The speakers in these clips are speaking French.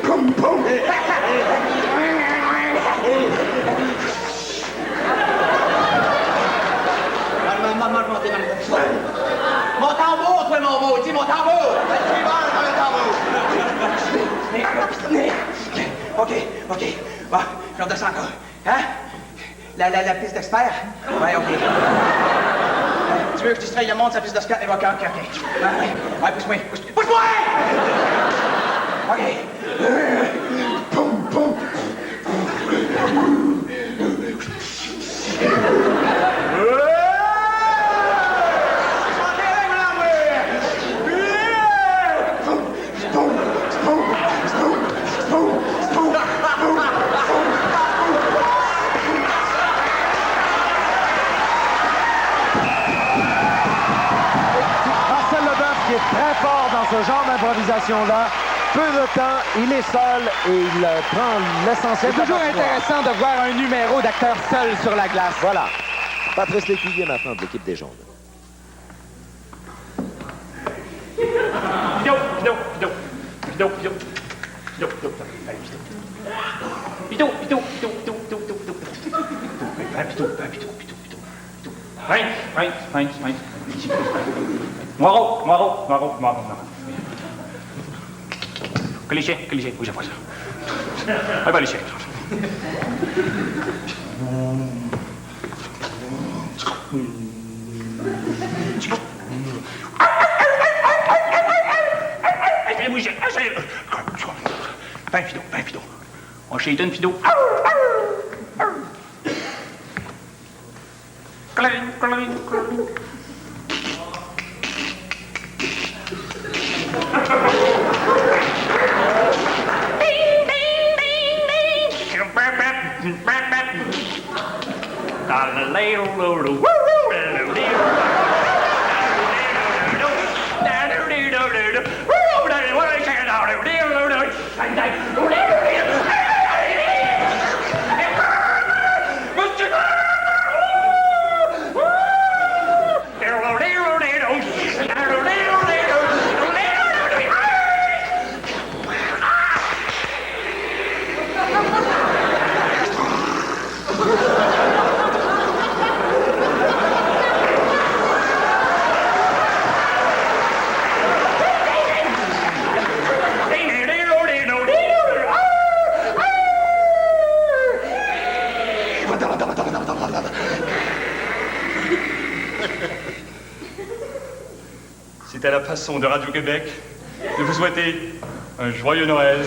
Poum, poum. Mon tambour, toi, mon beau, dis mon tambour! Tu vas dans le tambour. OK. Bon, je redescends encore. Hein? La piste d'expert? Ouais, OK. Tu veux que je distraye le monde sur la piste d'expert? OK. Ouais, pousse-moi. Pousse-moi! OK. Poum, poum. Marcel Leboeuf, qui est très fort dans ce genre d'improvisation-là, peu de temps, il est seul et il prend l'essentiel. C'est toujours intéressant de voir un numéro d'acteur seul sur la glace. Voilà. Patrice Lécuyer maintenant de l'équipe des Jaunes. Cliché, oui, j'apprends ça. Ah, bah, cliché. Ben, Fido. On chétonne, Fido. Cling. C'est à la façon de Radio-Québec de vous souhaiter un joyeux Noël.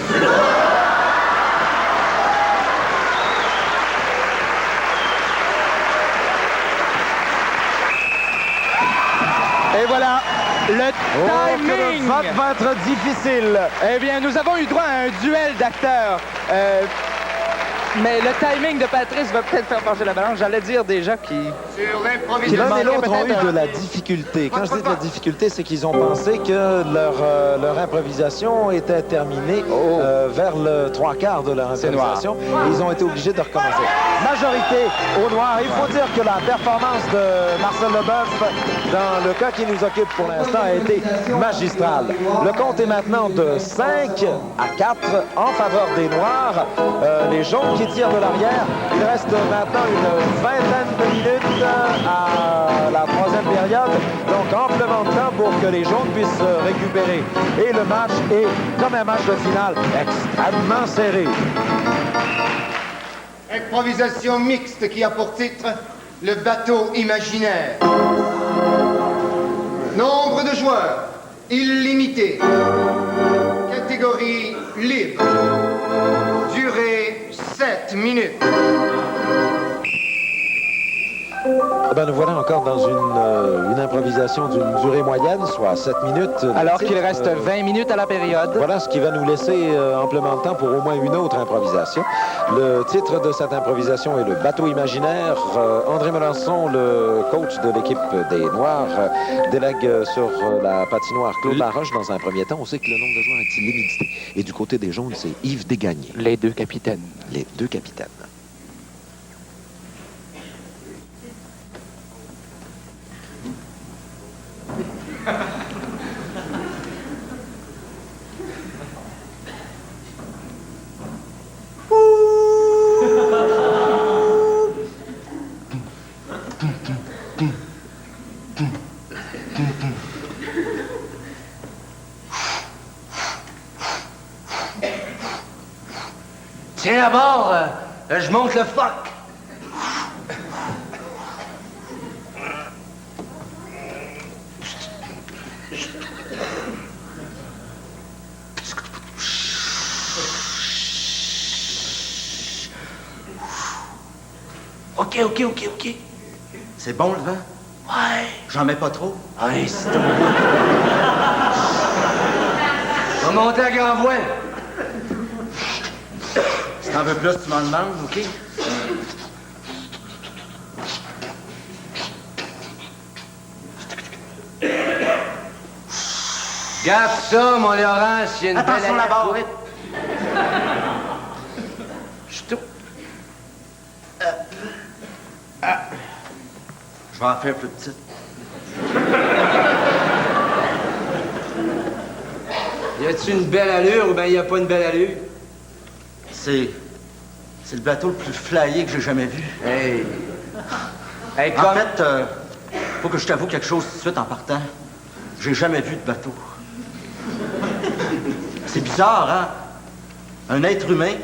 Et voilà, le timing! Que le vote va être difficile. Eh bien, nous avons eu droit à un duel d'acteurs. Mais le timing de Patrice va peut-être faire pencher la balance. J'allais dire déjà qu'il... L'un et l'autre ont eu de la difficulté. Quand je dis de la difficulté, c'est qu'ils ont pensé que leur improvisation était terminée vers le trois quarts de leur improvisation. Ils ont été obligés de recommencer. Majorité au noir. Il faut dire que la performance de Marcel Leboeuf, dans le cas qui nous occupe pour l'instant, a été magistrale. Le compte est maintenant de 5 à 4 en faveur des Noirs. Les jaunes qui tirent de l'arrière. Il reste maintenant une vingtaine de minutes à la troisième période. Donc amplement de temps pour que les jaunes puissent récupérer. Et le match est, comme un match de finale, extrêmement serré. Improvisation mixte qui a pour titre Le bateau imaginaire. Nombre de joueurs, illimité. Catégorie libre. Durée 7 minutes. Nous voilà encore dans une improvisation d'une durée moyenne, soit 7 minutes. Alors qu'il reste 20 minutes à la période. Voilà ce qui va nous laisser amplement de temps pour au moins une autre improvisation. Le titre de cette improvisation est Le bateau imaginaire. André Melançon, le coach de l'équipe des Noirs, délègue sur la patinoire Claude Laroche dans un premier temps. On sait que le nombre de joueurs est illimité. Et du côté des jaunes, c'est Yves Desgagnés. Les deux capitaines. Les deux capitaines. Tiens, à bord, je monte le phoque. OK. C'est bon, le vent? Ouais. J'en mets pas trop? Ouais, c'est ton bout. On va monter à grand voile. Si t'en veux plus, tu m'en demandes, OK? Gaffe ça, mon Laurent, s'il y a une Attention belle là-bas. alerte. Je tout. Je vais en faire plus petite. Y a-tu une belle allure ou bien y a pas une belle allure? C'est le bateau le plus flyé que j'ai jamais vu. Hey, En comme... fait, faut que je t'avoue quelque chose tout de suite en partant. J'ai jamais vu de bateau. C'est bizarre, hein? Un être humain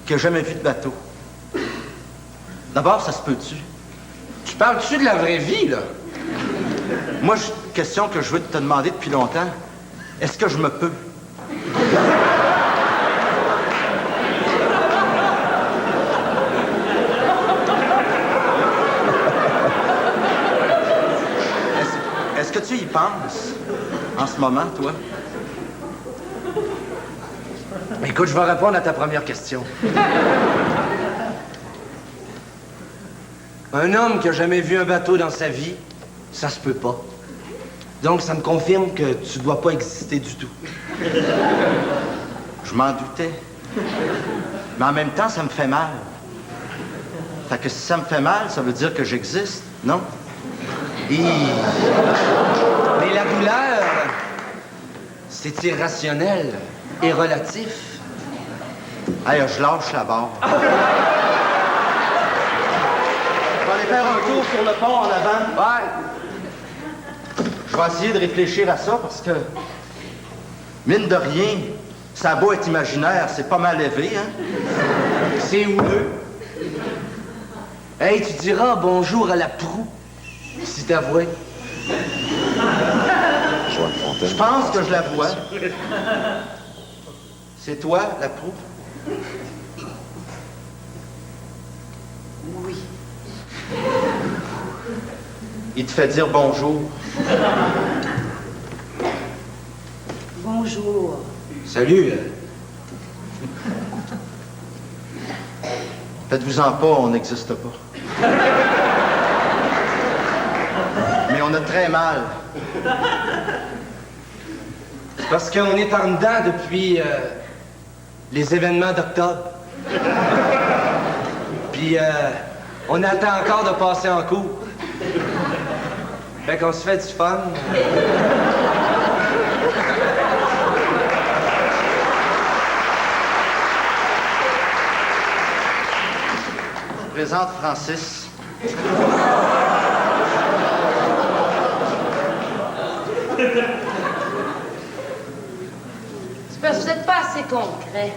qui a jamais vu de bateau. D'abord, ça se peut-tu? Tu parles-tu de la vraie vie, là? Moi, j'ai une question que je veux te demander depuis longtemps. Est-ce que je me peux? Est-ce que tu y penses en ce moment, toi? Écoute, je vais répondre à ta première question. Un homme qui a jamais vu un bateau dans sa vie, ça se peut pas. Donc, ça me confirme que tu dois pas exister du tout. Je m'en doutais. Mais en même temps, ça me fait mal. Fait que si ça me fait mal, ça veut dire que j'existe, non? Mais la douleur, c'est irrationnel et relatif. Hey, je lâche la barre. Je vais aller faire un tour sur le pont en avant. Ouais. Je vais essayer de réfléchir à ça parce que, mine de rien, ça a beau être imaginaire, c'est pas mal élevé, hein? C'est houleux. Hey, tu diras bonjour à la proue, si t'avouais. Je pense que je la vois. C'est toi, la proue? Oui. Il te fait dire bonjour. Bonjour. Salut. Faites-vous-en pas, on n'existe pas. Mais on a très mal. C'est parce qu'on est en dedans depuis les événements d'octobre. Puis on attend encore de passer en cours. Fait qu'on se fait du fun. Je présente Francis. C'est parce que vous n'êtes pas assez concret.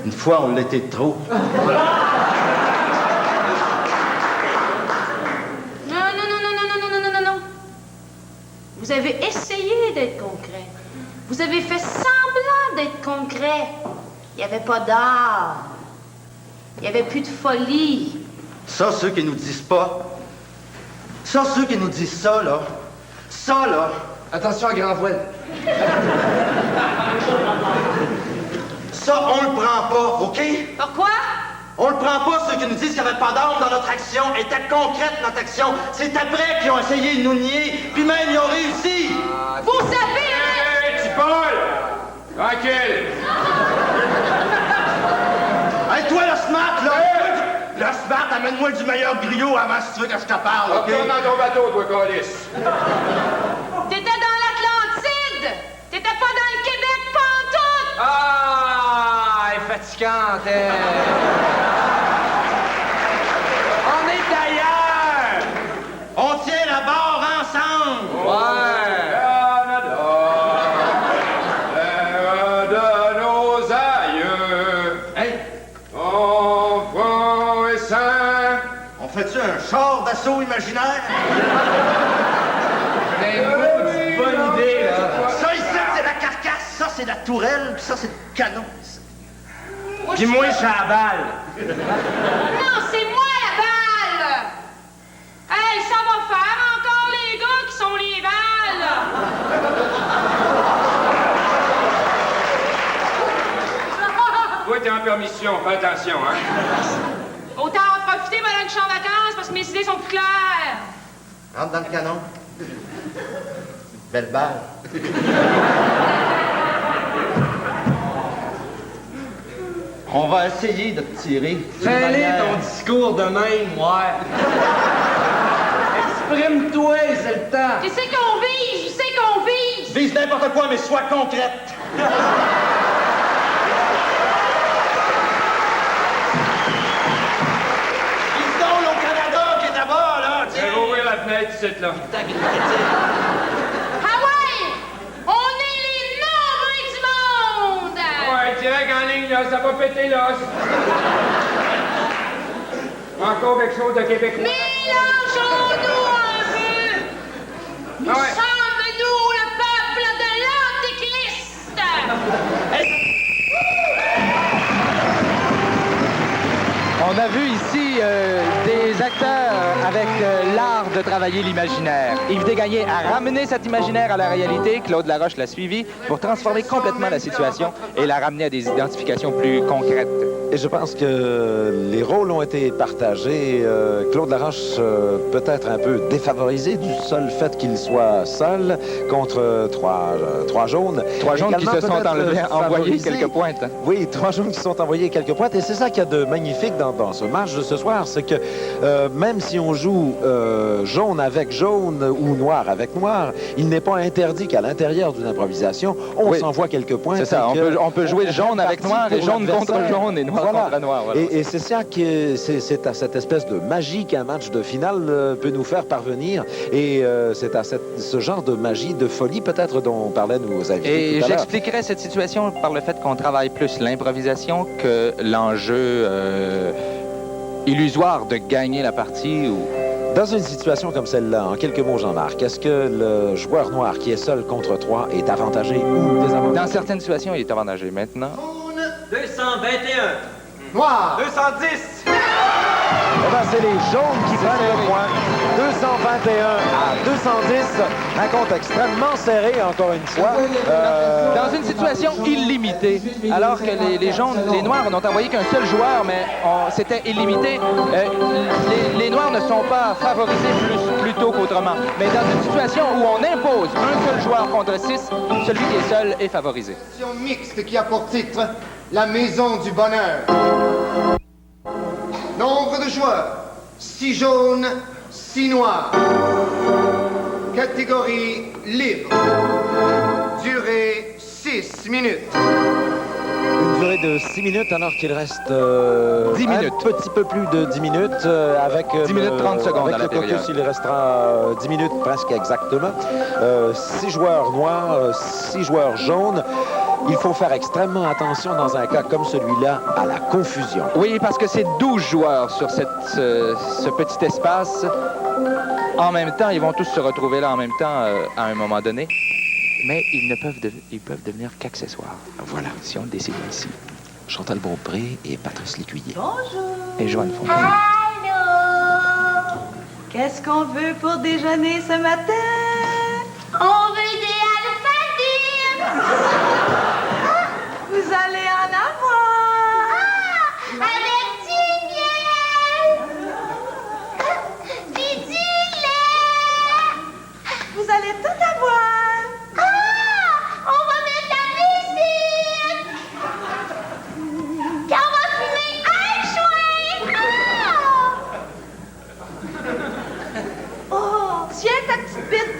Une fois, on l'était trop. Non. Vous avez essayé d'être concret. Vous avez fait semblant d'être concret. Il n'y avait pas d'art. Il n'y avait plus de folie. Ça, ceux qui nous disent pas. Ça, ceux qui nous disent ça, là. Ça, là. Attention à grand voile. Ça, on le prend pas, OK? Pourquoi? On le prend pas, ceux qui nous disent qu'il n'y avait pas d'âme dans notre action. Était concrète, notre action. C'est après qu'ils ont essayé de nous nier, puis même ils ont réussi. Vous savez, hein? Hé, petit Paul! Tranquille! Hey, toi, le smart, là! Le smart, amène-moi du meilleur griot avant si tu veux que je te parle, OK? Retourne dans ton bateau, toi, Calice! T'étais dans l'Atlantide! T'étais pas dans le Québec pantoute! Ah, elle est fatigante, elle. On est ailleurs! On tient la barre ensemble! Ouais! char d'assaut imaginaire? Bonne idée, là. Ça ici, c'est la carcasse, ça c'est la tourelle, puis ça c'est le canon. Puis moi, je suis à la balle. Non, c'est moi la balle! Hey, ça va faire encore les gars qui sont les balles! Toi, t'es en permission, fais attention, hein. Autant en profiter pendant que je suis en vacances parce que mes idées sont plus claires. Rentre dans le canon. Belle balle. On va essayer de te tirer. Fais-les ton discours de même, ouais. Exprime-toi, c'est le temps. Je sais qu'on vise, je sais qu'on vise! Vise n'importe quoi, mais sois concrète. Vise donc au Canada qui est d'abord, là, tu Je vais ouvrir la fenêtre, ici, là. Ah ouais! On est les nombreux du monde! Ouais, direct en ligne, là, ça va péter l'os. Encore quelque chose de québécois. Mélangeons-nous un peu! Nous Ah ouais. sommes, nous, le peuple de l'Antéchrist! On a vu ici des acteurs avec l'art de travailler l'imaginaire. Yves Desgagnés a ramené cet imaginaire à la réalité. Claude Laroche l'a suivi pour transformer complètement la situation et la ramener à des identifications plus concrètes. Et je pense que les rôles ont été partagés. Claude Laroche peut-être un peu défavorisé du seul fait qu'il soit seul contre trois jaunes. Trois jaunes qui Également se sont peut-être envoyés favorisé. quelques pointes. Oui, trois jaunes qui sont envoyés quelques pointes. Et c'est ça qu'il y a de magnifique dans ce match de ce soir, c'est que même si on joue jaune avec jaune ou noir avec noir, il n'est pas interdit qu'à l'intérieur d'une improvisation, on Oui. s'envoie quelques points. C'est ça, on peut jouer jaune avec noir et jaune contre jaune et noir contre noir. Voilà. Et c'est ça c'est à cette espèce de magie qu'un match de finale peut nous faire parvenir. Et c'est à ce genre de magie, de folie peut-être dont parlaient nos invités Et tout à l'heure. j'expliquerai cette situation par le fait qu'on travaille plus l'improvisation que l'enjeu illusoire de gagner la partie. Dans une situation comme celle-là, en quelques mots, Jean-Marc, est-ce que le joueur noir qui est seul contre trois est avantagé ou désavantagé? Dans certaines situations, il est avantagé. Maintenant, 221. Noir! 210. Eh ben, c'est les jaunes qui prennent le point. 221 à 210. Un compte extrêmement serré, encore une fois. dans une situation illimitée, alors que les jaunes, les noirs n'ont envoyé qu'un seul joueur, mais c'était illimité, les noirs ne sont pas favorisés plus tôt qu'autrement. Mais dans une situation où on impose un seul joueur contre 6, celui qui est seul est favorisé. Situation mixte qui a pour titre La Maison du Bonheur. Nombre de joueurs 6 jaunes, 6 noirs. Catégorie libre. Durée 6 minutes. Une durée de 6 minutes, alors qu'il reste 10 minutes. Un petit peu plus de 10 minutes. Avec 10 minutes 30 secondes avec à le l'intérieur. caucus, il restera 10 minutes presque exactement. 6 joueurs noirs, 6 joueurs jaunes. Il faut faire extrêmement attention dans un cas comme celui-là à la confusion. Oui, parce que c'est 12 joueurs sur ce petit espace. En même temps, ils vont tous se retrouver là en même temps à un moment donné. Mais ils peuvent devenir qu'accessoires. Voilà. Si on le décide ici. Chantal Beaupré et Patrice Lécuyer. Bonjour. Et Joanne Fontaine. Allô. Qu'est-ce qu'on veut pour déjeuner ce matin? On veut des alphabets! Vous allez en avoir. Avec du miel! Puis du lait! Vous allez tout avoir. On va mettre la musique! Puis on va fumer un joint! Oh, tiens ta petite bite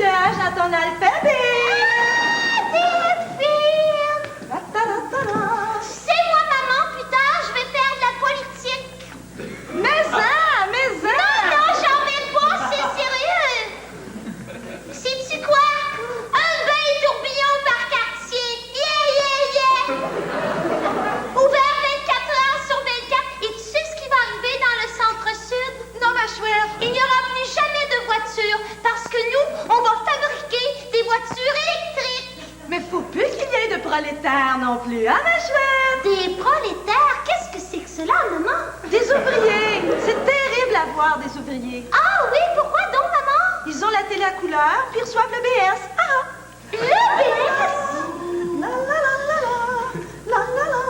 prolétaires non plus, hein, ma chouette? Des prolétaires? Qu'est-ce que c'est que cela, maman? Des ouvriers. C'est terrible à voir des ouvriers. Ah oui, pourquoi donc, maman? Ils ont la télé à couleur, puis reçoivent le BS. Ah! Le BS? La la la la la, la la la,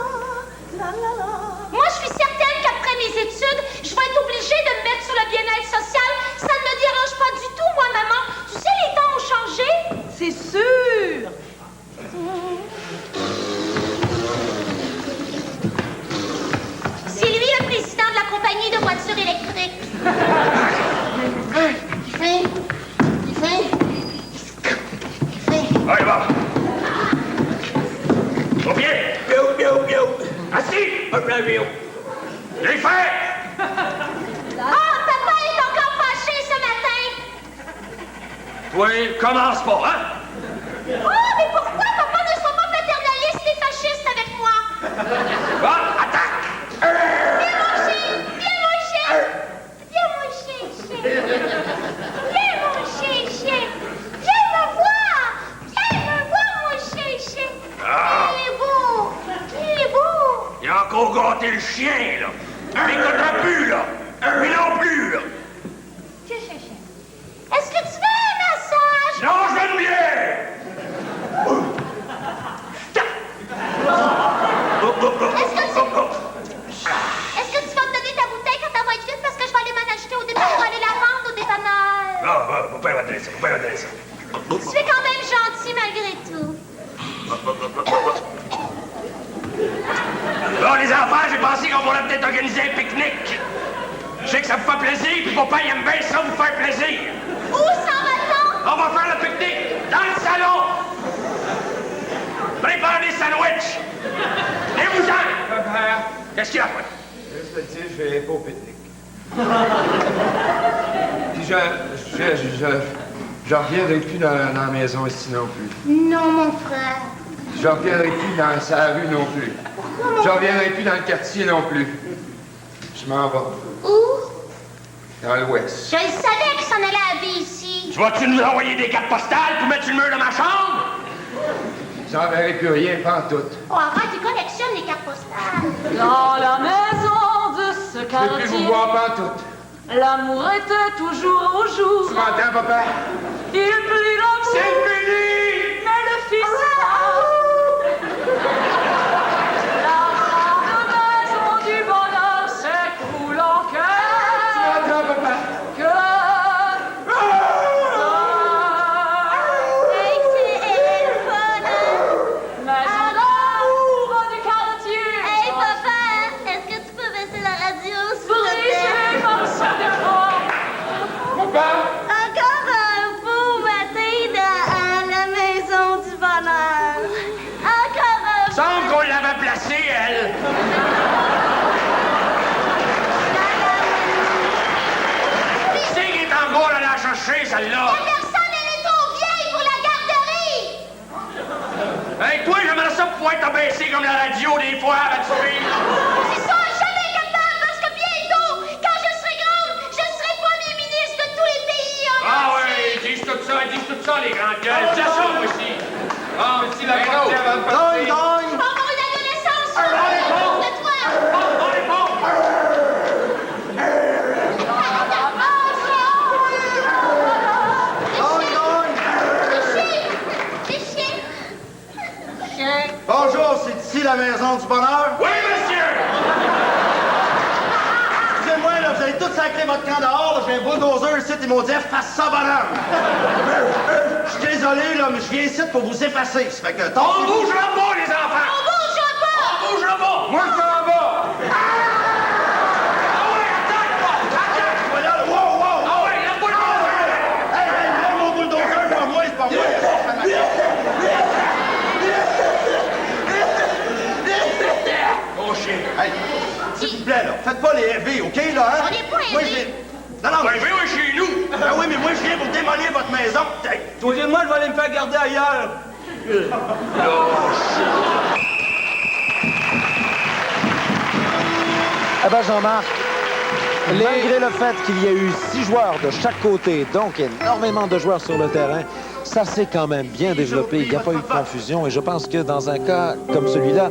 la la la. Moi, je suis certaine qu'après mes études, je vais être obligée de me mettre sur le bien-être social. Ça ne me dérange pas du tout, moi, maman. Tu sais, les temps ont changé. C'est sûr. C'est lui le président de la compagnie de voitures électriques. Il fait. Allez, va. Au pied. Assis. Les faits. Oh, papa est encore fâché ce matin. Oui, commence pas, hein? Oh, mais pourquoi papa ne soit pas paternaliste et fasciste avec moi? Va, attaque. Viens, mon chien. Viens, mon chien. Viens, mon chien. Viens, mon chien. Viens me voir. Viens me voir, mon chien. Ah. Il est beau. Il est beau. Il a encore gâté le chien, là. N'écoutera plus, là. Lui non plus, là. Tiens, chien. Est-ce que tu veux un massage? Non, j'aime bien. Est-ce que tu vas me donner ta bouteille quand elle va être vide parce que je vais aller m'en acheter au dépanneur pour aller la vendre au dépanneur? Ah, mon père va donner ça, Tu es quand même gentil malgré tout. Bon, les enfants, j'ai pensé qu'on pourrait peut-être organiser un pique-nique. Je sais que ça vous fait plaisir, puis papa, il aime bien ça vous faire plaisir. Où s'en va-t-on? On va faire le pique-nique dans le salon. Préparez des sandwichs. Et vous-en. Père, Qu'est-ce qu'il a fait? juste le dire, je vais pas au pique-nique. Puis je reviendrai plus dans la maison ici non plus. Non, mon frère. Je reviendrai plus dans sa rue non plus. Je reviendrai plus dans le quartier non plus. Je m'en vais. Où? Dans l'ouest. Je le savais qu'il s'en allait à la vie ici. Tu vas-tu nous envoyer des cartes postales pour mettre sur le mur de ma chambre? J'enverrai plus rien, pas en tout. Oh, arrête, tu collectionnes les cartes postales. Dans la maison de ce Je ne veux plus vous quartier, voir, pas en tout. l'amour était toujours au jour. Tu m'entends, papa? Il plut l'amour, C'est fini! mais le fils est là. La grande maison du bonheur s'écroule en Tu cœur. m'entends, papa? Hey, c'est le fun. Maison d'amour du quartier. Hey, papa, est-ce que tu peux baisser la radio, s'il te Brisé plaît? par ce décor. Papa? Encore un beau matin à la maison du bonheur. Encore un beau... Semble qu'on l'avait placée, elle. C'est qui est encore à la chercher, celle-là. La personne, elle est trop vieille pour la garderie. Hey, toi, j'aimerais ça pouvoir t'abaisser comme la radio des fois avec ce fille. Ils sont jamais capables parce que bientôt, quand je serai grande, je serai premier ministre de tous les pays. Ah ouais, ils disent tout ça, les grandes gueules. C'est ça, moi aussi. Ah, mais si la portière va me passer. On va avoir une adolescence sur le de toi. On est bon. Les chiens. Bonjour, c'est ici la maison du bonheur. Oui, monsieur. Excusez-moi, là, vous allez tous sacrer votre camp dehors. Là, j'ai un bulldozer ici, ils m'ont dit fasse ça, bonheur. Je suis désolé, là, mais je viens ici pour vous effacer. Ça fait que On bougera pas, les enfants. On bougera pas. On bougera pas. Moi, je m'en vais. Ah ouais, attaque. Voilà, wow, wow. Ah ouais, la boule de Hey, mon bulldozer, c'est pas moi, c'est pas moi. Oh, chien. Hey, s'il vous plaît, là, faites pas les élevés, OK, là, hein? On est pas Moi, élevés. Non, non, Ben, mais... oui, chez nous. Ben oui, mais moi, je viens pour démolir votre maison. Hey, moi, je vais aller me faire garder ailleurs. Eh ben, Jean-Marc, Malgré le fait qu'il y a eu 6 joueurs de chaque côté, donc énormément de joueurs sur le terrain, ça s'est quand même bien développé. Il n'y a pas eu de confusion. Et je pense que dans un cas comme celui-là,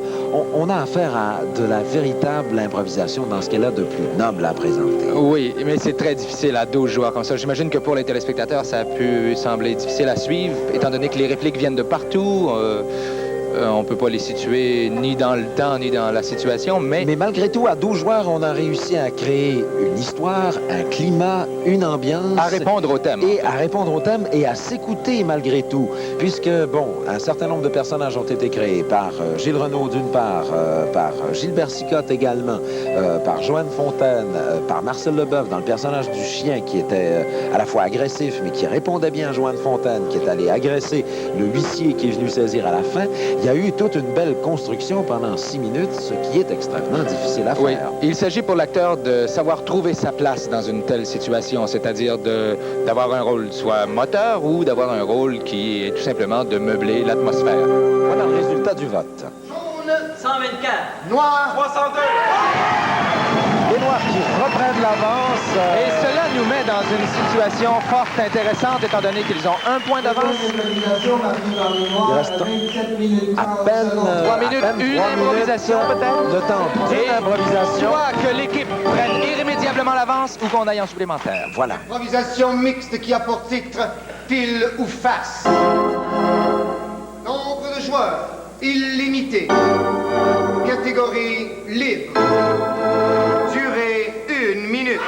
on a affaire à de la véritable improvisation dans ce qu'elle a de plus noble à présenter. Oui, mais c'est très difficile à 12 joueurs comme ça. J'imagine que pour les téléspectateurs, ça a pu sembler difficile à suivre, étant donné que les répliques viennent de partout. On ne peut pas les situer ni dans le temps, ni dans la situation, mais... Mais malgré tout, à 12 joueurs, on a réussi à créer une histoire, un climat, une ambiance... À répondre au thème. Et à répondre au thème et à s'écouter malgré tout. Puisque, bon, un certain nombre de personnages ont été créés par Gilles Renaud d'une part, par Gilbert Sicotte également, par Joanne Fontaine, par Marcel Leboeuf dans le personnage du chien qui était à la fois agressif, mais qui répondait bien à Joanne Fontaine, qui est allé agresser le huissier qui est venu saisir à la fin. Il y a eu toute une belle construction pendant 6 minutes, ce qui est extrêmement difficile à faire. Oui, il s'agit pour l'acteur de savoir trouver sa place dans une telle situation, c'est-à-dire d'avoir un rôle soit moteur ou d'avoir un rôle qui est tout simplement de meubler l'atmosphère. Voilà le résultat du vote. Jaune, 124. noir, 302. Les Noirs qui reprennent l'avance. Et cela nous met dans une situation fort intéressante, étant donné qu'ils ont 1 point d'avance. Il reste à peine 3 minutes, à peine une 3 improvisation minutes, peut-être. le temps d'une improvisation. Soit que l'équipe prenne irrémédiablement l'avance ou qu'on aille en supplémentaire. Voilà. improvisation mixte qui a pour titre pile ou face. Nombre de joueurs illimité. Catégorie libre. Durée 1 minute.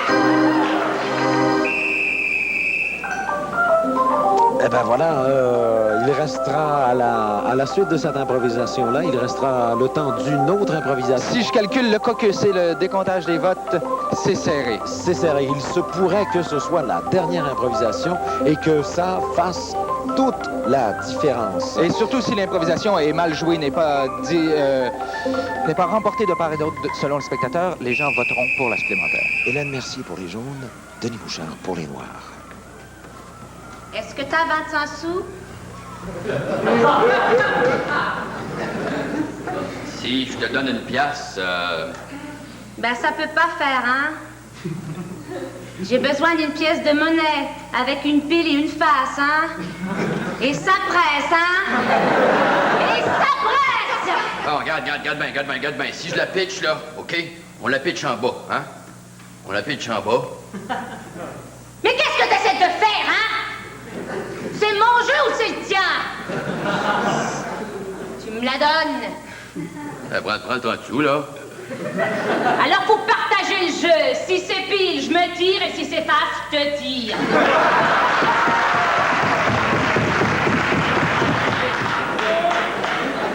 Eh bien voilà, il restera à la suite de cette improvisation-là, il restera le temps d'une autre improvisation. Si je calcule le caucus et le décomptage des votes, c'est serré. C'est serré. Il se pourrait que ce soit la dernière improvisation et que ça fasse toute la différence. Et surtout si l'improvisation est mal jouée, n'est pas remportée de part et d'autre selon le spectateur, les gens voteront pour la supplémentaire. Hélène Mercier pour les jaunes, Denis Bouchard pour les noirs. Est-ce que t'as 25 sous? Si je te donne une pièce, Ben, ça peut pas faire, hein? J'ai besoin d'une pièce de monnaie, avec une pile et une face, hein? Et ça presse, hein? Et ça presse! bon, regarde bien. Si je la pitch, là, OK? On la pitch en bas, hein? On la pitch en bas. Mais qu'est-ce que t'essaies de faire, hein? C'est mon jeu ou c'est le tien? Tu me la donnes. Prends le temps dessous, là. Alors, pour partager le jeu, si c'est pile, je me tire, et si c'est face, je te tire.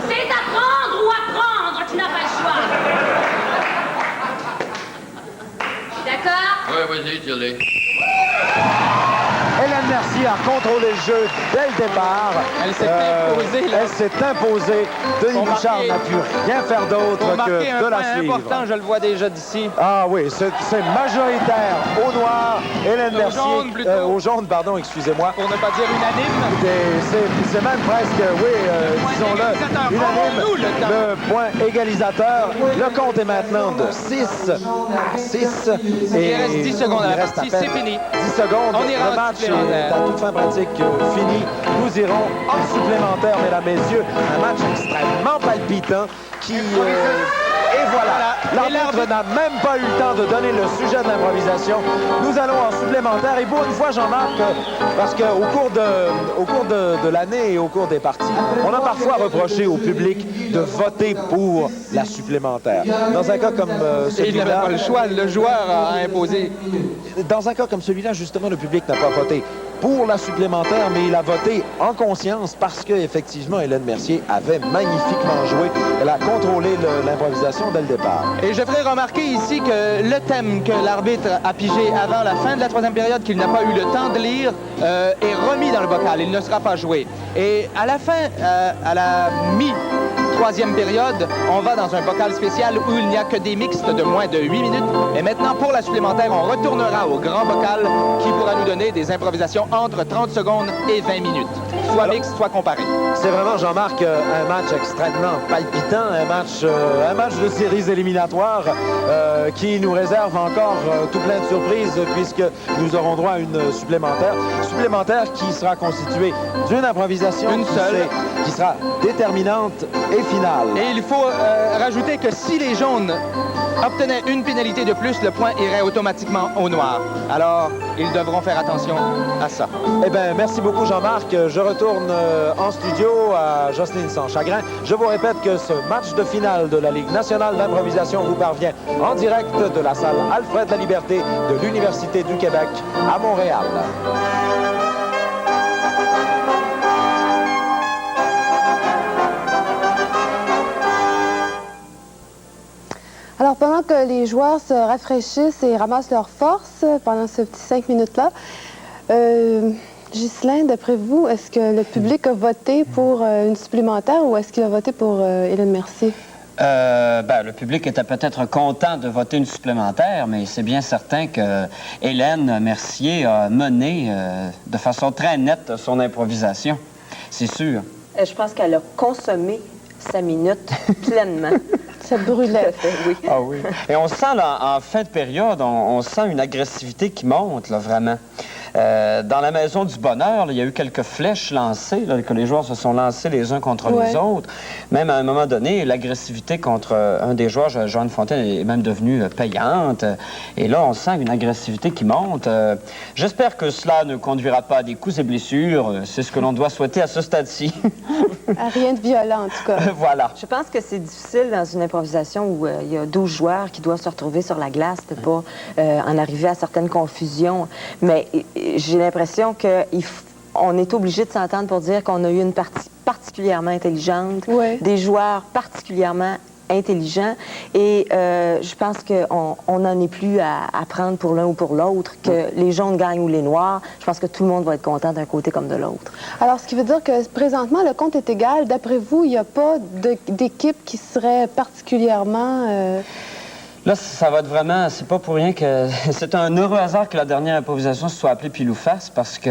C'est apprendre ou apprendre, tu n'as pas le choix. D'accord? Ouais, vas-y, tire-les. Hélène Mercier a contrôlé le jeu dès le départ. Elle s'est imposée, là. Elle s'est imposée. Denis Faut Bouchard marquer- n'a pu rien faire d'autre Pour que marquer un de la point suivre. important, je le vois déjà d'ici. Ah oui, c'est majoritaire au noir. Hélène Au Mercier. jaune, plutôt. Au jaune, pardon, excusez-moi. Pour ne pas dire unanime. C'est même presque, oui, point disons-le, égalisateur. unanime. Aurons-nous le temps? Le point égalisateur. Le compte est maintenant de 6 à 6. Il reste 10 secondes à la il reste partie, à peine c'est fini. 10 secondes. On ira Le en match est supplémentaire. à toute fin pratique fini. Nous irons en supplémentaire, mesdames, messieurs. Un match extrêmement palpitant qui... et voilà, l'arbitre n'a même pas eu le temps de donner le sujet de l'improvisation. Nous allons en supplémentaire et pour une fois, Jean-Marc, parce qu'au cours de l'année et au cours des parties, on a parfois reproché au public de voter pour la supplémentaire. Dans un cas comme Et il n'avait celui-là... pas le choix, le joueur a imposé. Dans un cas comme celui-là, justement, le public n'a pas voté pour la supplémentaire, mais il a voté en conscience parce que, effectivement, Hélène Mercier avait magnifiquement joué. Elle a contrôlé l'improvisation dès le départ. Et je ferai remarquer ici que le thème que l'arbitre a pigé avant la fin de la troisième période, qu'il n'a pas eu le temps de lire, est remis dans le bocal. Il ne sera pas joué. Et à la fin, à la troisième période. On va dans un bocal spécial où il n'y a que des mixtes de moins de 8 minutes. Et maintenant, pour la supplémentaire, on retournera au grand bocal qui pourra nous donner des improvisations entre 30 secondes et 20 minutes. Soit mixte, soit comparé. C'est vraiment, Jean-Marc, un match extrêmement palpitant, un match de séries éliminatoires qui nous réserve encore tout plein de surprises puisque nous aurons droit à une supplémentaire qui sera constituée d'une improvisation une seule qui sera déterminante et finale. Et il faut rajouter que si les jaunes obtenaient une pénalité de plus, le point irait automatiquement au noir. Alors, ils devront faire attention à ça. Eh bien, merci beaucoup, Jean-Marc. Je retourne en studio à Jocelyne Sans Chagrin. Je vous répète que ce match de finale de la Ligue nationale d'improvisation vous parvient en direct de la salle Alfred Laliberté de l'Université du Québec à Montréal. Alors, pendant que les joueurs se rafraîchissent et ramassent leurs forces pendant ce petit 5 minutes-là, Ghislain, d'après vous, est-ce que le public a voté pour une supplémentaire ou est-ce qu'il a voté pour Hélène Mercier? Le public était peut-être content de voter une supplémentaire, mais c'est bien certain que Hélène Mercier a mené de façon très nette son improvisation. C'est sûr. Je pense qu'elle a consommé sa minute pleinement. Ça brûlait. Oui. Ah oui. Et on sent, là, en fin de période, on sent une agressivité qui monte, là, vraiment. Dans la Maison du Bonheur, là, il y a eu quelques flèches lancées, là, que les joueurs se sont lancés les uns contre les autres. Même à un moment donné, l'agressivité contre un des joueurs, Joanne Fontaine, est même devenue payante. Et là, on sent une agressivité qui monte. J'espère que cela ne conduira pas à des coups et blessures. C'est ce que l'on doit souhaiter à ce stade-ci. Rien de violent, en tout cas. Voilà. Je pense que c'est difficile dans une improvisation où il y a 12 joueurs qui doivent se retrouver sur la glace, de pas en arriver à certaines confusions. Mais j'ai l'impression qu'on est obligé de s'entendre pour dire qu'on a eu une partie particulièrement intelligente, des joueurs particulièrement intelligents, et je pense qu'on n'en est plus à prendre pour l'un ou pour l'autre, que les jaunes gagnent ou les noirs. Je pense que tout le monde va être content d'un côté comme de l'autre. Alors, ce qui veut dire que présentement, le compte est égal. D'après vous, il n'y a pas d'équipe qui serait particulièrement... Là, ça va être vraiment... C'est pas pour rien que... C'est un heureux hasard que la dernière improvisation se soit appelée pile ou face, parce que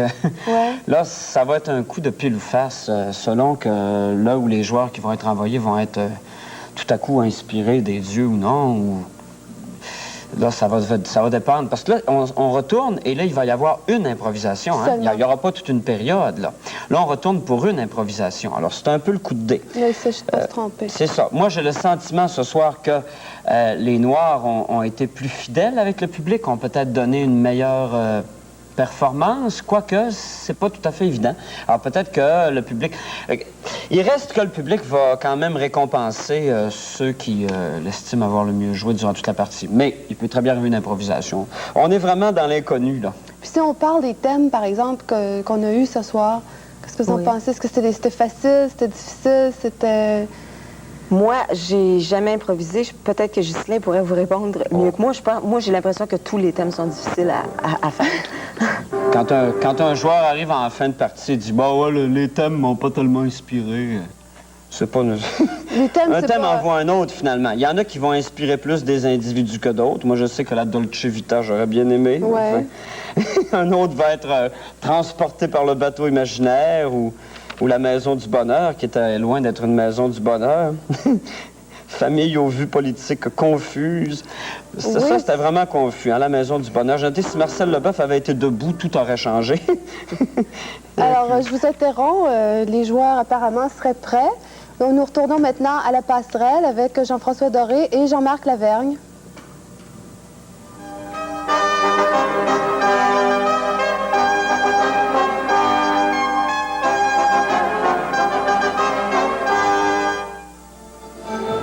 là, ça va être un coup de pile ou face, selon que là où les joueurs qui vont être envoyés vont être tout à coup inspirés des dieux ou non, ou... Là, ça va dépendre. Parce que là, on retourne et là, il va y avoir une improvisation. Hein? Il n'y aura pas toute une période, là. Là, on retourne pour une improvisation. Alors, c'est un peu le coup de dé. Mais ça, je ne pas se tromper. C'est ça. Moi, j'ai le sentiment ce soir que les Noirs ont été plus fidèles avec le public, ont peut-être donné une meilleure performance, quoique c'est pas tout à fait évident. Alors, peut-être que le public... Il reste que le public va quand même récompenser ceux qui l'estiment avoir le mieux joué durant toute la partie. Mais il peut très bien arriver une improvisation. On est vraiment dans l'inconnu, là. Puis si on parle des thèmes, par exemple, qu'on a eus ce soir, qu'est-ce que vous en pensez? Est-ce que c'était facile, c'était difficile, c'était... Moi, j'ai jamais improvisé. Peut-être que Ghislain pourrait vous répondre mieux que moi. Moi, j'ai l'impression que tous les thèmes sont difficiles à faire. Quand un joueur arrive en fin de partie et dit « Bah ouais, les thèmes m'ont pas tellement inspiré », c'est pas... Les thèmes, un thème envoie un autre, finalement. Il y en a qui vont inspirer plus des individus que d'autres. Moi, je sais que la Dolce Vita, j'aurais bien aimé. Ouais. Un autre va être transporté par le bateau imaginaire ou la Maison du Bonheur, qui était loin d'être une Maison du Bonheur. Famille aux vues politiques confuses. Ça, c'était vraiment confus, hein, la Maison du Bonheur. J'ai noté, si Marcel Leboeuf avait été debout, tout aurait changé. Alors, je vous interromps. Les joueurs, apparemment, seraient prêts. Donc, nous retournons maintenant à la passerelle avec Jean-François Doré et Jean-Marc Lavergne.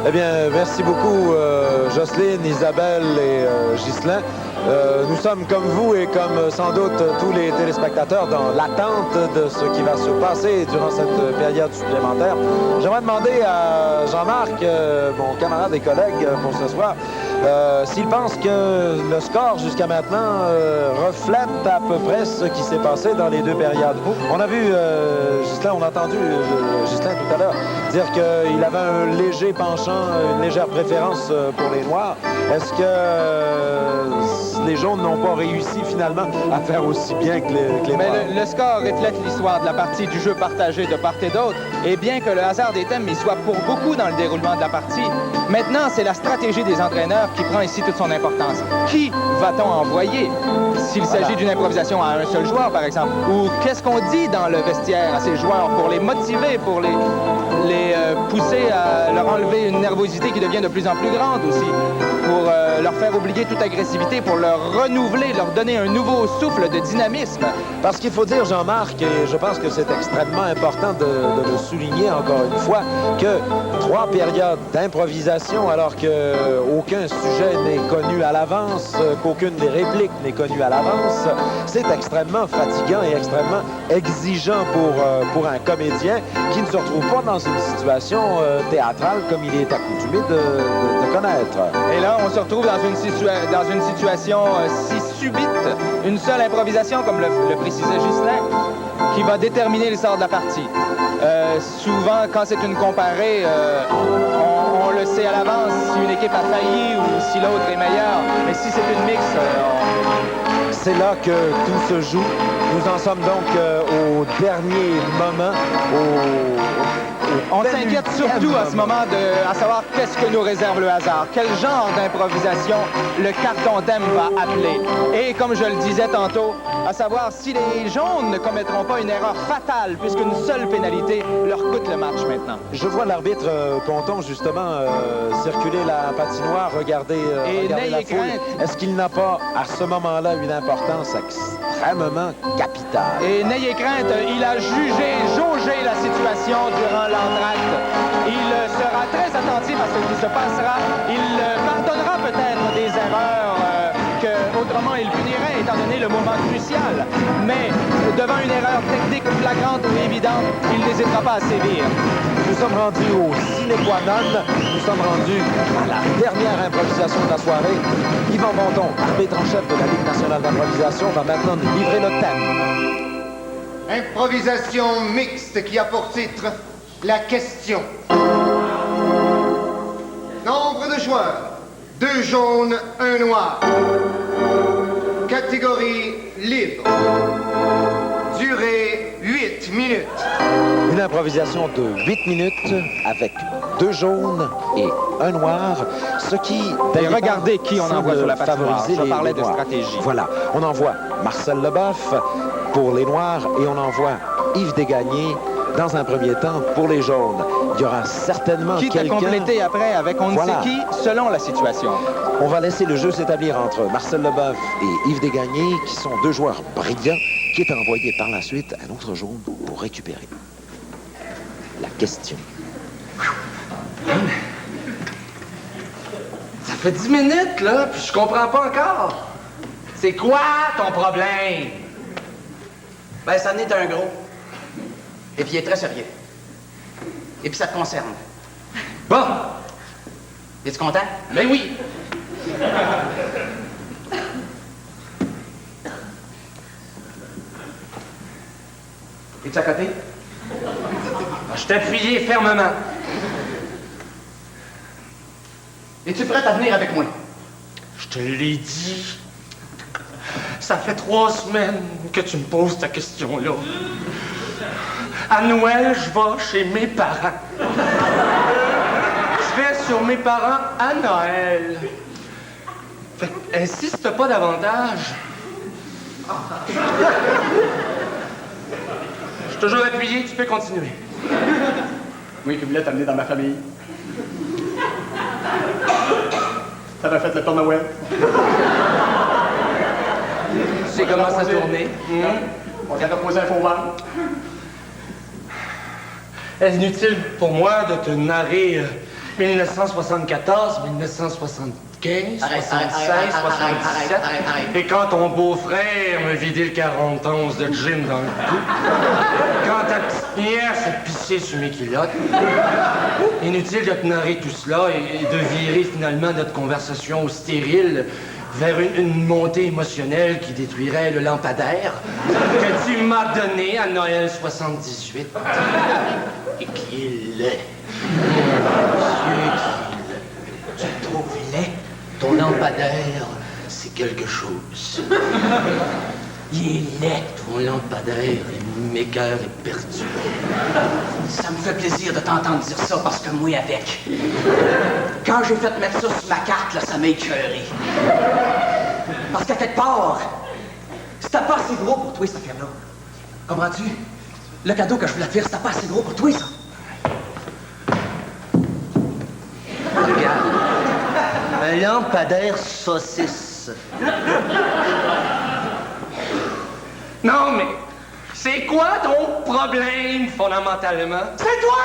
Eh bien, merci beaucoup, Jocelyne, Isabelle et Ghislain. Nous sommes comme vous et comme sans doute tous les téléspectateurs dans l'attente de ce qui va se passer durant cette période supplémentaire. J'aimerais demander à Jean-Marc, mon camarade et collègue pour ce soir, s'il pense que le score jusqu'à maintenant reflète à peu près ce qui s'est passé dans les deux périodes. On a vu, Ghislain, on a entendu Ghislain tout à l'heure, dire qu'il avait un léger penchant, une légère préférence pour les Noirs. Est-ce que les Jaunes n'ont pas réussi finalement à faire aussi bien que les Noirs? Mais le score reflète l'histoire de la partie, du jeu partagé de part et d'autre. Et bien que le hasard des thèmes y soit pour beaucoup dans le déroulement de la partie, maintenant, c'est la stratégie des entraîneurs qui prend ici toute son importance. Qui va-t-on envoyer s'il s'agit d'une improvisation à un seul joueur, par exemple? Ou qu'est-ce qu'on dit dans le vestiaire à ces joueurs pour les motiver, pour les pousser à leur enlever une nervosité qui devient de plus en plus grande aussi, pour leur faire oublier toute agressivité, pour leur renouveler, leur donner un nouveau souffle de dynamisme? Parce qu'il faut dire, Jean-Marc, et je pense que c'est extrêmement important de le souligner encore une fois, que 3 périodes d'improvisation, alors qu'aucun sujet n'est connu à l'avance, qu'aucune des répliques n'est connue à l'avance, c'est extrêmement fatigant et extrêmement exigeant pour un comédien qui ne se retrouve pas dans une situation théâtrale comme il est accoutumé de connaître. Et là, on se retrouve dans une situation si subite, une seule improvisation, comme le précisait Ghislain, qui va déterminer le sort de la partie. Souvent, quand c'est une comparée, on le sait à l'avance si une équipe a failli ou si l'autre est meilleure. Mais si c'est une mix, c'est là que tout se joue. Nous en sommes donc au dernier moment, on s'inquiète surtout à ce moment à savoir qu'est-ce que nous réserve le hasard, quel genre d'improvisation le carton thème va appeler. Et comme je le disais tantôt, à savoir si les Jaunes ne commettront pas une erreur fatale, puisqu'une seule pénalité leur coûte le match maintenant. Je vois l'arbitre Ponton justement circuler la patinoire, regarder la foule. Est-ce qu'il n'a pas à ce moment-là une importance extrêmement capitale? Et n'ayez crainte, il a jaugé la situation durant l'entracte. Il sera très attentif à ce qui se passera. Il pardonnera peut-être des erreurs qu'autrement il punirait, étant donné le moment crucial. Mais devant une erreur technique flagrante ou évidente, il n'hésitera pas à sévir. Nous sommes rendus au sine qua non. Nous sommes rendus à la dernière improvisation de la soirée. Yvan Ponton, arbitre en chef de la Ligue nationale d'improvisation, va maintenant nous livrer le thème. Improvisation mixte qui a pour titre la question. Nombre de joueurs, 2 jaunes, 1 noir. Catégorie libre. Durée 8 minutes. Une improvisation de 8 minutes avec 2 jaunes et 1 noir, ce qui... Et regardez qui on envoie sur la patinoire. Je parlais de stratégie. Voilà, on envoie Marcel Leboeuf pour les noirs et on envoie Yves Desgagnés dans un premier temps pour les jaunes. Il y aura certainement quelqu'un... Qui t'a complété après avec on ne sait qui, selon la situation. On va laisser le jeu s'établir entre Marcel Leboeuf et Yves Desgagnés, qui sont 2 joueurs brillants, qui est envoyé par la suite à l'autre jaune pour récupérer la question. Ça fait 10 minutes, là, puis je comprends pas encore. C'est quoi ton problème? Ben, ça en est un gros. Et puis il est très sérieux. Et puis ça te concerne. Bon! Es-tu content? Ben oui! Es-tu à côté? Je t'ai appuyé fermement. Es-tu prête à venir avec moi? Je te l'ai dit. Ça fait 3 semaines que tu me poses ta question-là. À Noël, je vais chez mes parents. Je vais sur mes parents à Noël. Fait que, insiste pas davantage. Je suis toujours appuyé, tu peux continuer. Oui, puis voulais t'amener dans ma famille. Ça m'a fait le Père Noël. Tu sais comment ça tournait? On vient de poser un faux ventre. Est-ce inutile pour moi de te narrer 1974, 1975, 76, 77, et quand ton beau-frère me vidait le 41 de gin dans le cou, quand ta petite nièce a pissé sur mes culottes, inutile de te narrer tout cela et de virer finalement notre conversation au stérile vers une montée émotionnelle qui détruirait le lampadaire que tu m'as donné à Noël 78 et qui est laid. Monsieur, qui est laid. Tu le trouves laid? Ton lampadaire, c'est quelque chose. Il est laid, ton lampadaire, et mes cœurs est perturbé. Ça me fait plaisir de t'entendre dire ça parce que moi avec. Quand j'ai fait mettre ça sur ma carte, là, ça m'a écœuré. Parce qu'à quelque part, c'était pas assez gros pour toi, cette affaire-là. Comprends-tu? Le cadeau que je voulais te faire, c'était pas assez gros pour toi, ça. Regarde. Un lampadaire saucisse. Non, mais c'est quoi ton problème, fondamentalement? C'est toi!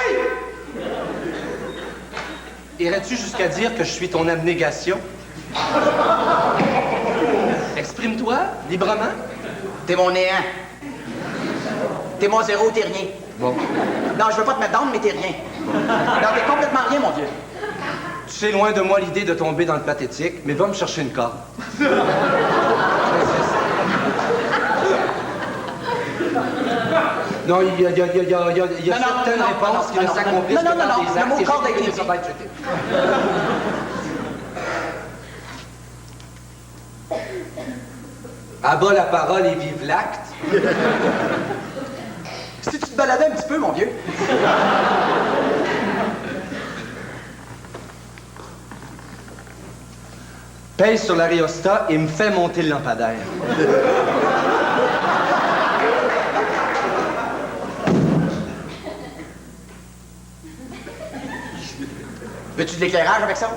Irais-tu jusqu'à dire que je suis ton abnégation? Exprime-toi, librement. T'es mon néant. T'es mon zéro, t'es rien. Bon. Non, je veux pas te mettre down, mais t'es rien. Non, t'es complètement rien, mon vieux. Tu sais, loin de moi l'idée de tomber dans le pathétique, mais va me chercher une corde. Non, il y a certaines réponses qui ne s'accomplissent que par des actes. Le mot corde a été dit. À bas la parole et vive l'acte. Si tu te baladais un petit peu, mon vieux. Pèse sur l'aréostat et me fait monter le lampadaire. Veux-tu de l'éclairage avec ça?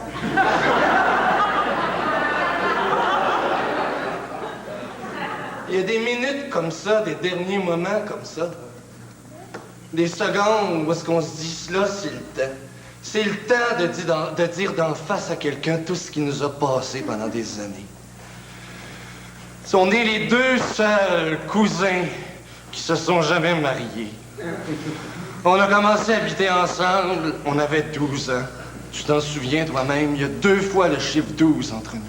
Il y a des minutes comme ça, des derniers moments comme ça. Des secondes où est-ce qu'on se dit, là, c'est le temps. C'est le temps de dire d'en face à quelqu'un tout ce qui nous a passé pendant des années. On est les deux seuls cousins qui se sont jamais mariés. On a commencé à habiter ensemble, on avait 12 ans. Tu t'en souviens toi-même, il y a 2 fois le chiffre 12 entre nous.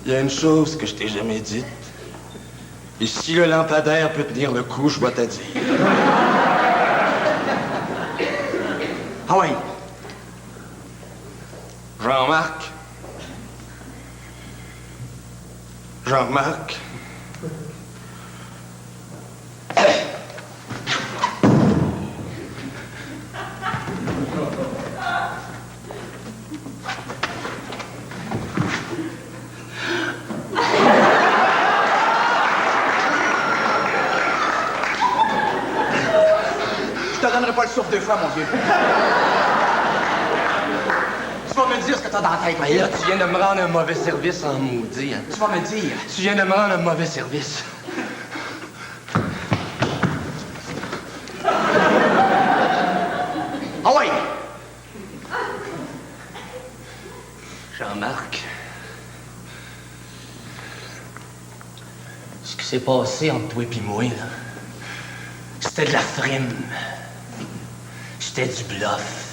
Il y a une chose que je t'ai jamais dite. Et si le lampadaire peut tenir le coup, je dois te dire. Ah oui. Jean-Marc. Jean-Marc. Je te donnerai pas le souffle 2 fois, mon vieux. Tu vas me dire ce que t'as dans la tête, Et là, tu viens de me rendre un mauvais service en maudit. Hein. Tu vas me dire. Tu viens de me rendre un mauvais service. Ah oui! Jean-Marc. Ce qui s'est passé entre toi et moi, là, c'était de la frime. C'était du bluff.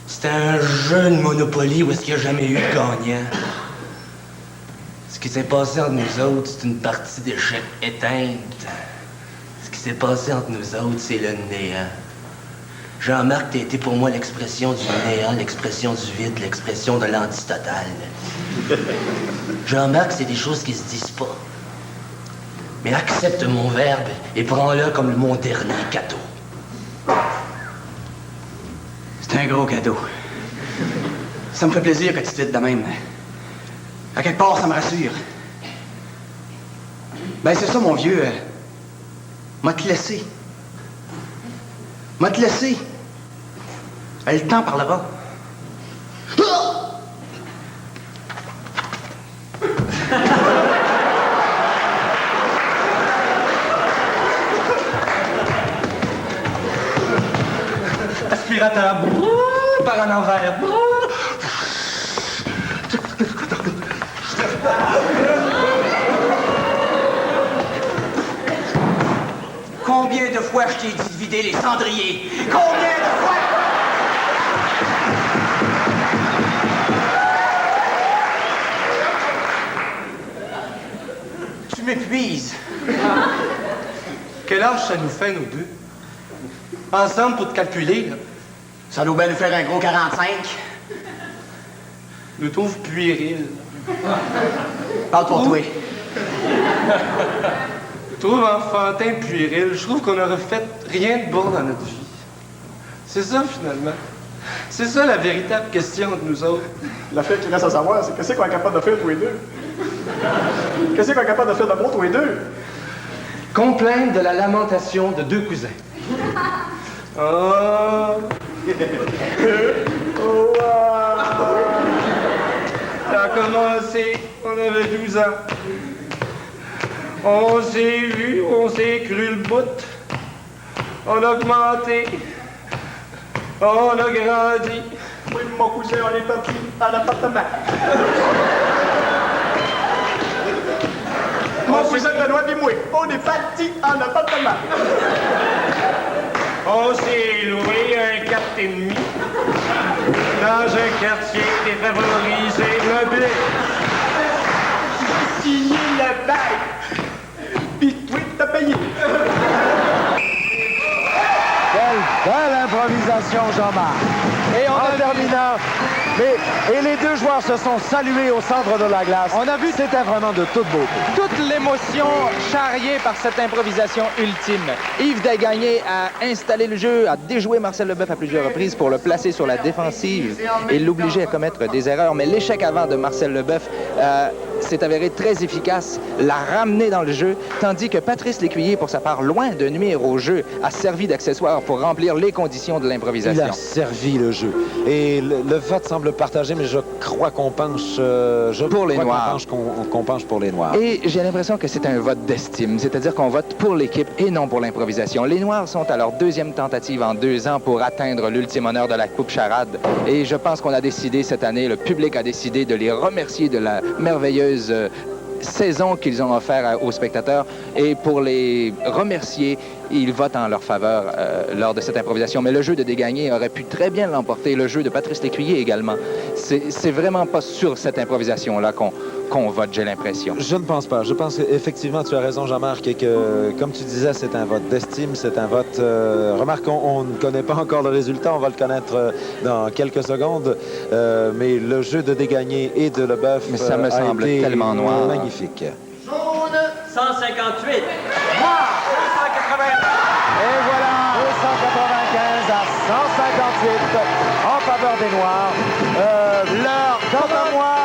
C'était un jeu de Monopoly où est-ce qu'il n'y a jamais eu de gagnant. Ce qui s'est passé entre nous autres, c'est une partie d'échecs éteinte. Ce qui s'est passé entre nous autres, c'est le néant. Jean-Marc, t'as été pour moi l'expression du néant, l'expression du vide, l'expression de l'antitotal. Jean-Marc, c'est des choses qui se disent pas. Mais accepte mon verbe et prends-le comme mon dernier cadeau. C'est un gros cadeau. Ça me fait plaisir que tu te vides de même. À quelque part, ça me rassure. Ben, c'est ça, mon vieux. M'a te laissé. M'a te laissé. Le temps parlera. Aspirateur, par en envers. Combien de fois je t'ai dit de vider les cendriers? Combien de fois? m'épuises. Quel âge ça nous fait, nous deux? Ensemble pour te calculer, là. Ça doit bien nous faire un gros 45. Je le trouve puéril. Parle pour toi. Je trouve enfantin puéril. Je trouve qu'on n'aurait fait rien de bon dans notre vie. C'est ça, finalement. C'est ça, la véritable question de nous autres. L'affaire qui reste à savoir, c'est qu'est-ce qu'on est capable de faire tous les deux? Qu'est-ce qu'on est capable de faire de bon tous les deux? Complaindre de la lamentation de deux cousins. Oh! Oh! Ça a commencé, on avait 12 ans. On s'est vu, on s'est cru le bout. On a augmenté. On a grandi. Oui, mon cousin, on est parti à l'appartement. Mon cousin Benoît et moi, on est parti en appartement. On s'est loué un 4,5 dans un quartier défavorisé meublé. J'ai signé le bail. Puis toi, t'as payé. Quelle belle improvisation, Jean-Marc. Et en terminant, et les deux joueurs se sont salués au centre de la glace. On a vu, c'était vraiment de toute beauté. Toute l'émotion charriée par cette improvisation ultime. Yves Desgagnés a installé le jeu, a déjoué Marcel Leboeuf à plusieurs reprises pour le placer sur la défensive et l'obliger à commettre des erreurs. Mais l'échec avant de Marcel Leboeuf s'est avéré très efficace, l'a ramené dans le jeu, tandis que Patrice Lécuyer, pour sa part, loin de nuire au jeu, a servi d'accessoire pour remplir les conditions de l'improvisation. Il a servi le jeu. Et le vote semble partagé, mais je crois qu'on penche... pour les Noirs. Qu'on penche pour les Noirs. Et j'ai l'impression que c'est un vote d'estime, c'est-à-dire qu'on vote pour l'équipe et non pour l'improvisation. Les Noirs sont à leur deuxième tentative en 2 ans pour atteindre l'ultime honneur de la Coupe Charade. Et je pense qu'on a décidé cette année, le public a décidé de les remercier de la merveilleuse saison qu'ils ont offert aux spectateurs. Et pour les remercier, ils votent en leur faveur lors de cette improvisation. Mais le jeu de Desgagnés aurait pu très bien l'emporter, le jeu de Patrice Lécuyer également. C'est vraiment pas sur cette improvisation-là qu'on vote, j'ai l'impression. Je ne pense pas. Je pense qu'effectivement, tu as raison, Jean-Marc, et que, comme tu disais, c'est un vote d'estime, c'est un vote... remarque, on ne connaît pas encore le résultat, on va le connaître dans quelques secondes, mais le jeu de Desgagnés et de Leboeuf mais ça me semble a été tellement noir. Magnifique. Jaune, 158. Noir, 180. Et voilà, 295 à 158 en faveur des Noirs. L'heure, quant à moi...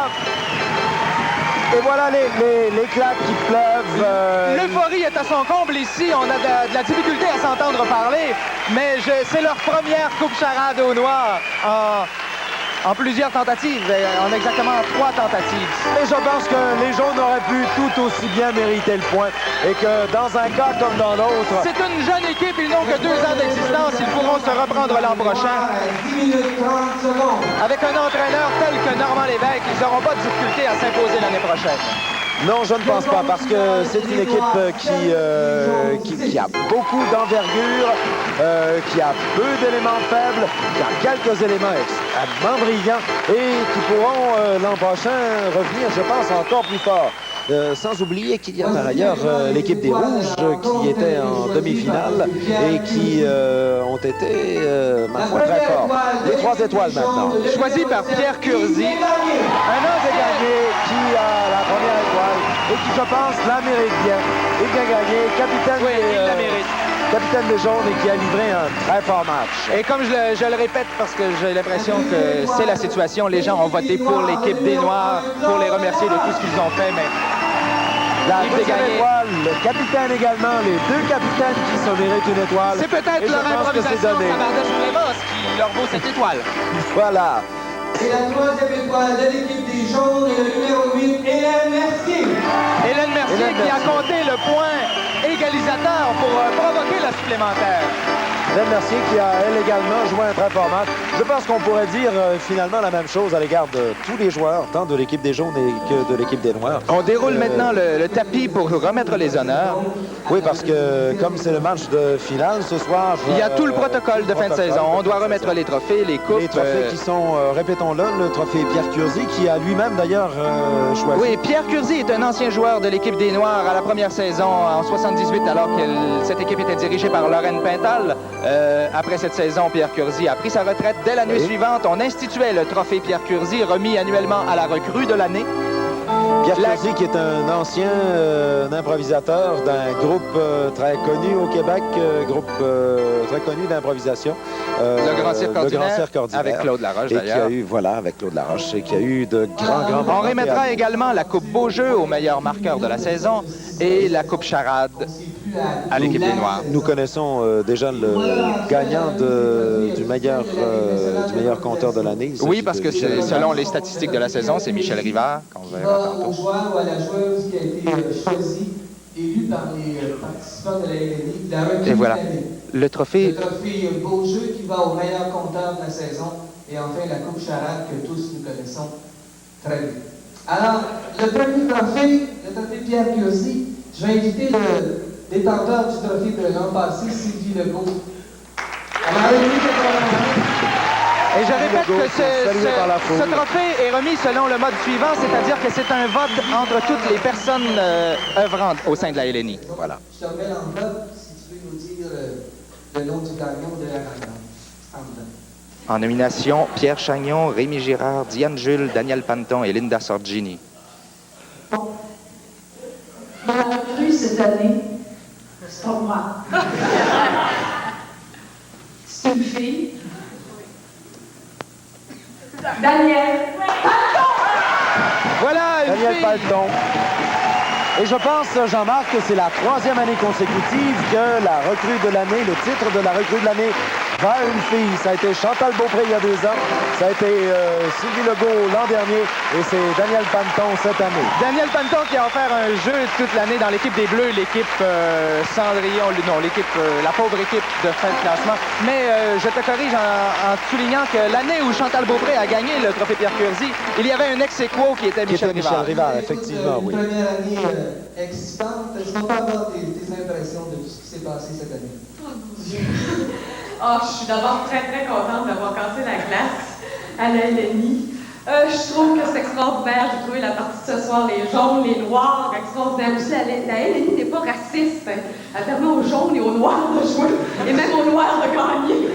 Et voilà les claques qui pleuvent. L'euphorie est à son comble ici. On a de la difficulté à s'entendre parler, mais c'est leur première Coupe Charade aux Noirs en plusieurs tentatives, en exactement 3 tentatives. Et je pense que les Jaunes auraient pu tout aussi bien mériter le point et que dans un cas comme dans l'autre... C'est une jeune équipe, ils n'ont que 2 ans d'existence, ils pourront se reprendre l'an prochain. 10 minutes 30 secondes. Avec un entraîneur tel que Normand Lévesque, ils n'auront pas de difficulté à s'imposer l'année prochaine. Non, je ne pense pas, parce que c'est une équipe qui a beaucoup d'envergure, qui a peu d'éléments faibles, qui a quelques éléments extrêmement brillants et qui pourront l'an prochain revenir, je pense, encore plus fort. Sans oublier qu'il y a par ailleurs l'équipe des Rouges qui était en demi-finale et qui ont été, ma foi, très forts. Les 3 étoiles maintenant. Choisi par Pierre Curzi. Un homme Desgagnés qui a la première étoile et qui, je pense, la mérite bien. Et bien gagné, capitaine, capitaine des Jaunes et qui a livré un très fort match. Et comme je le répète, parce que j'ai l'impression que c'est la situation, les gens ont voté pour l'équipe des Noirs, pour les remercier de tout ce qu'ils ont fait, mais... La deuxième étoile, le capitaine également, les 2 capitaines qui se méritent une étoile. C'est peut-être leur improvisation Savardèche-Lemos qui leur vaut cette étoile. Voilà. Et la 3e étoile de l'équipe des Jaunes est le numéro 8, Hélène Mercier. Hélène Mercier qui a compté le point égalisateur pour provoquer la supplémentaire. Hélène Mercier qui a, elle également, joué un très fort match. Je pense qu'on pourrait dire finalement la même chose à l'égard de tous les joueurs, tant de l'équipe des jaunes que de l'équipe des noirs. On déroule maintenant le tapis pour remettre les honneurs. Oui, parce que comme c'est le match de finale ce soir... Il y a tout le protocole de fin de saison. On doit remettre les trophées, les coupes. Les trophées qui sont, répétons-le, le trophée Pierre Curzi, qui a lui-même d'ailleurs choisi. Oui, Pierre Curzi est un ancien joueur de l'équipe des Noirs à la première saison en 78, alors que cette équipe était dirigée par Lorraine Pintal. Après cette saison, Pierre Curzi a pris sa retraite. Dès l'année suivante, on instituait le trophée Pierre Curzi, remis annuellement à la recrue de l'année. Pierre Curzi, qui est un ancien improvisateur d'un groupe très connu au Québec, groupe très connu d'improvisation. Le Grand Cirque Ordinaire, avec Claude Laroche, d'ailleurs. Voilà, avec Claude Laroche, et qui a eu de grands On remettra également la Coupe Beaujeu au meilleur marqueur de la saison et la Coupe Charade à l'équipe des Noirs. Nous connaissons déjà le gagnant du meilleur compteur de l'année. Oui, parce que selon les statistiques de la saison, c'est Michel Rivard qu'on verra tantôt. Au joueur ou à la joueuse qui a été choisi, élu par les participants de la LNI, la recrue Et voilà, de l'année. le trophée... Le trophée Beaujeu qui va au meilleur compteur de la saison. Et enfin, la Coupe Charade que tous nous connaissons très bien. Alors, le premier trophée, le trophée Pierre Curzi, je vais inviter le détenteur du trophée de l'an passé, Sylvie Legault. Et je répète que ce trophée est remis selon le mode suivant, c'est-à-dire que c'est un vote entre toutes les personnes œuvrant au sein de la LNI. Voilà. Je te remets l'enveloppe si tu peux nous dire le nom du gagnant de la gagnante. En nomination, Pierre Chagnon, Rémi Girard, Diane Jules, Daniel Panton et Linda Sorgini. Bon. Dans la recrue cette année, c'est pas moi. C'est une fille. Daniel Palton! Voilà, une Daniel fille. Palton. Et je pense, Jean-Marc, que c'est la 3e année consécutive que la recrue de l'année, le titre de la recrue de l'année, va à une fille. Ça a été Chantal Beaupré il y a 2 ans, ça a été Sylvie Legault l'an dernier, et c'est Daniel Panton cette année. Daniel Panton qui a offert un jeu toute l'année dans l'équipe des Bleus, l'équipe Cendrillon, non, l'équipe, la pauvre équipe de fin de classement. Mais je te corrige en soulignant que l'année où Chantal Beaupré a gagné le trophée Pierre Curzi, il y avait un ex-équo qui était Michel Rivard. Effectivement, oui. Une première année excitante. Je ne veux pas avoir tes impressions de tout ce qui s'est passé cette année. Oh mon Dieu! Oh, je suis d'abord très, très contente d'avoir cassé la glace à la LNI. Je trouve que c'est extraordinaire. J'ai trouvé la partie de ce soir, les jaunes, les noirs, extraordinaire. Aussi, la LNI n'est pas raciste. Elle permet aux jaunes et aux noirs de jouer, et même aux noirs de gagner.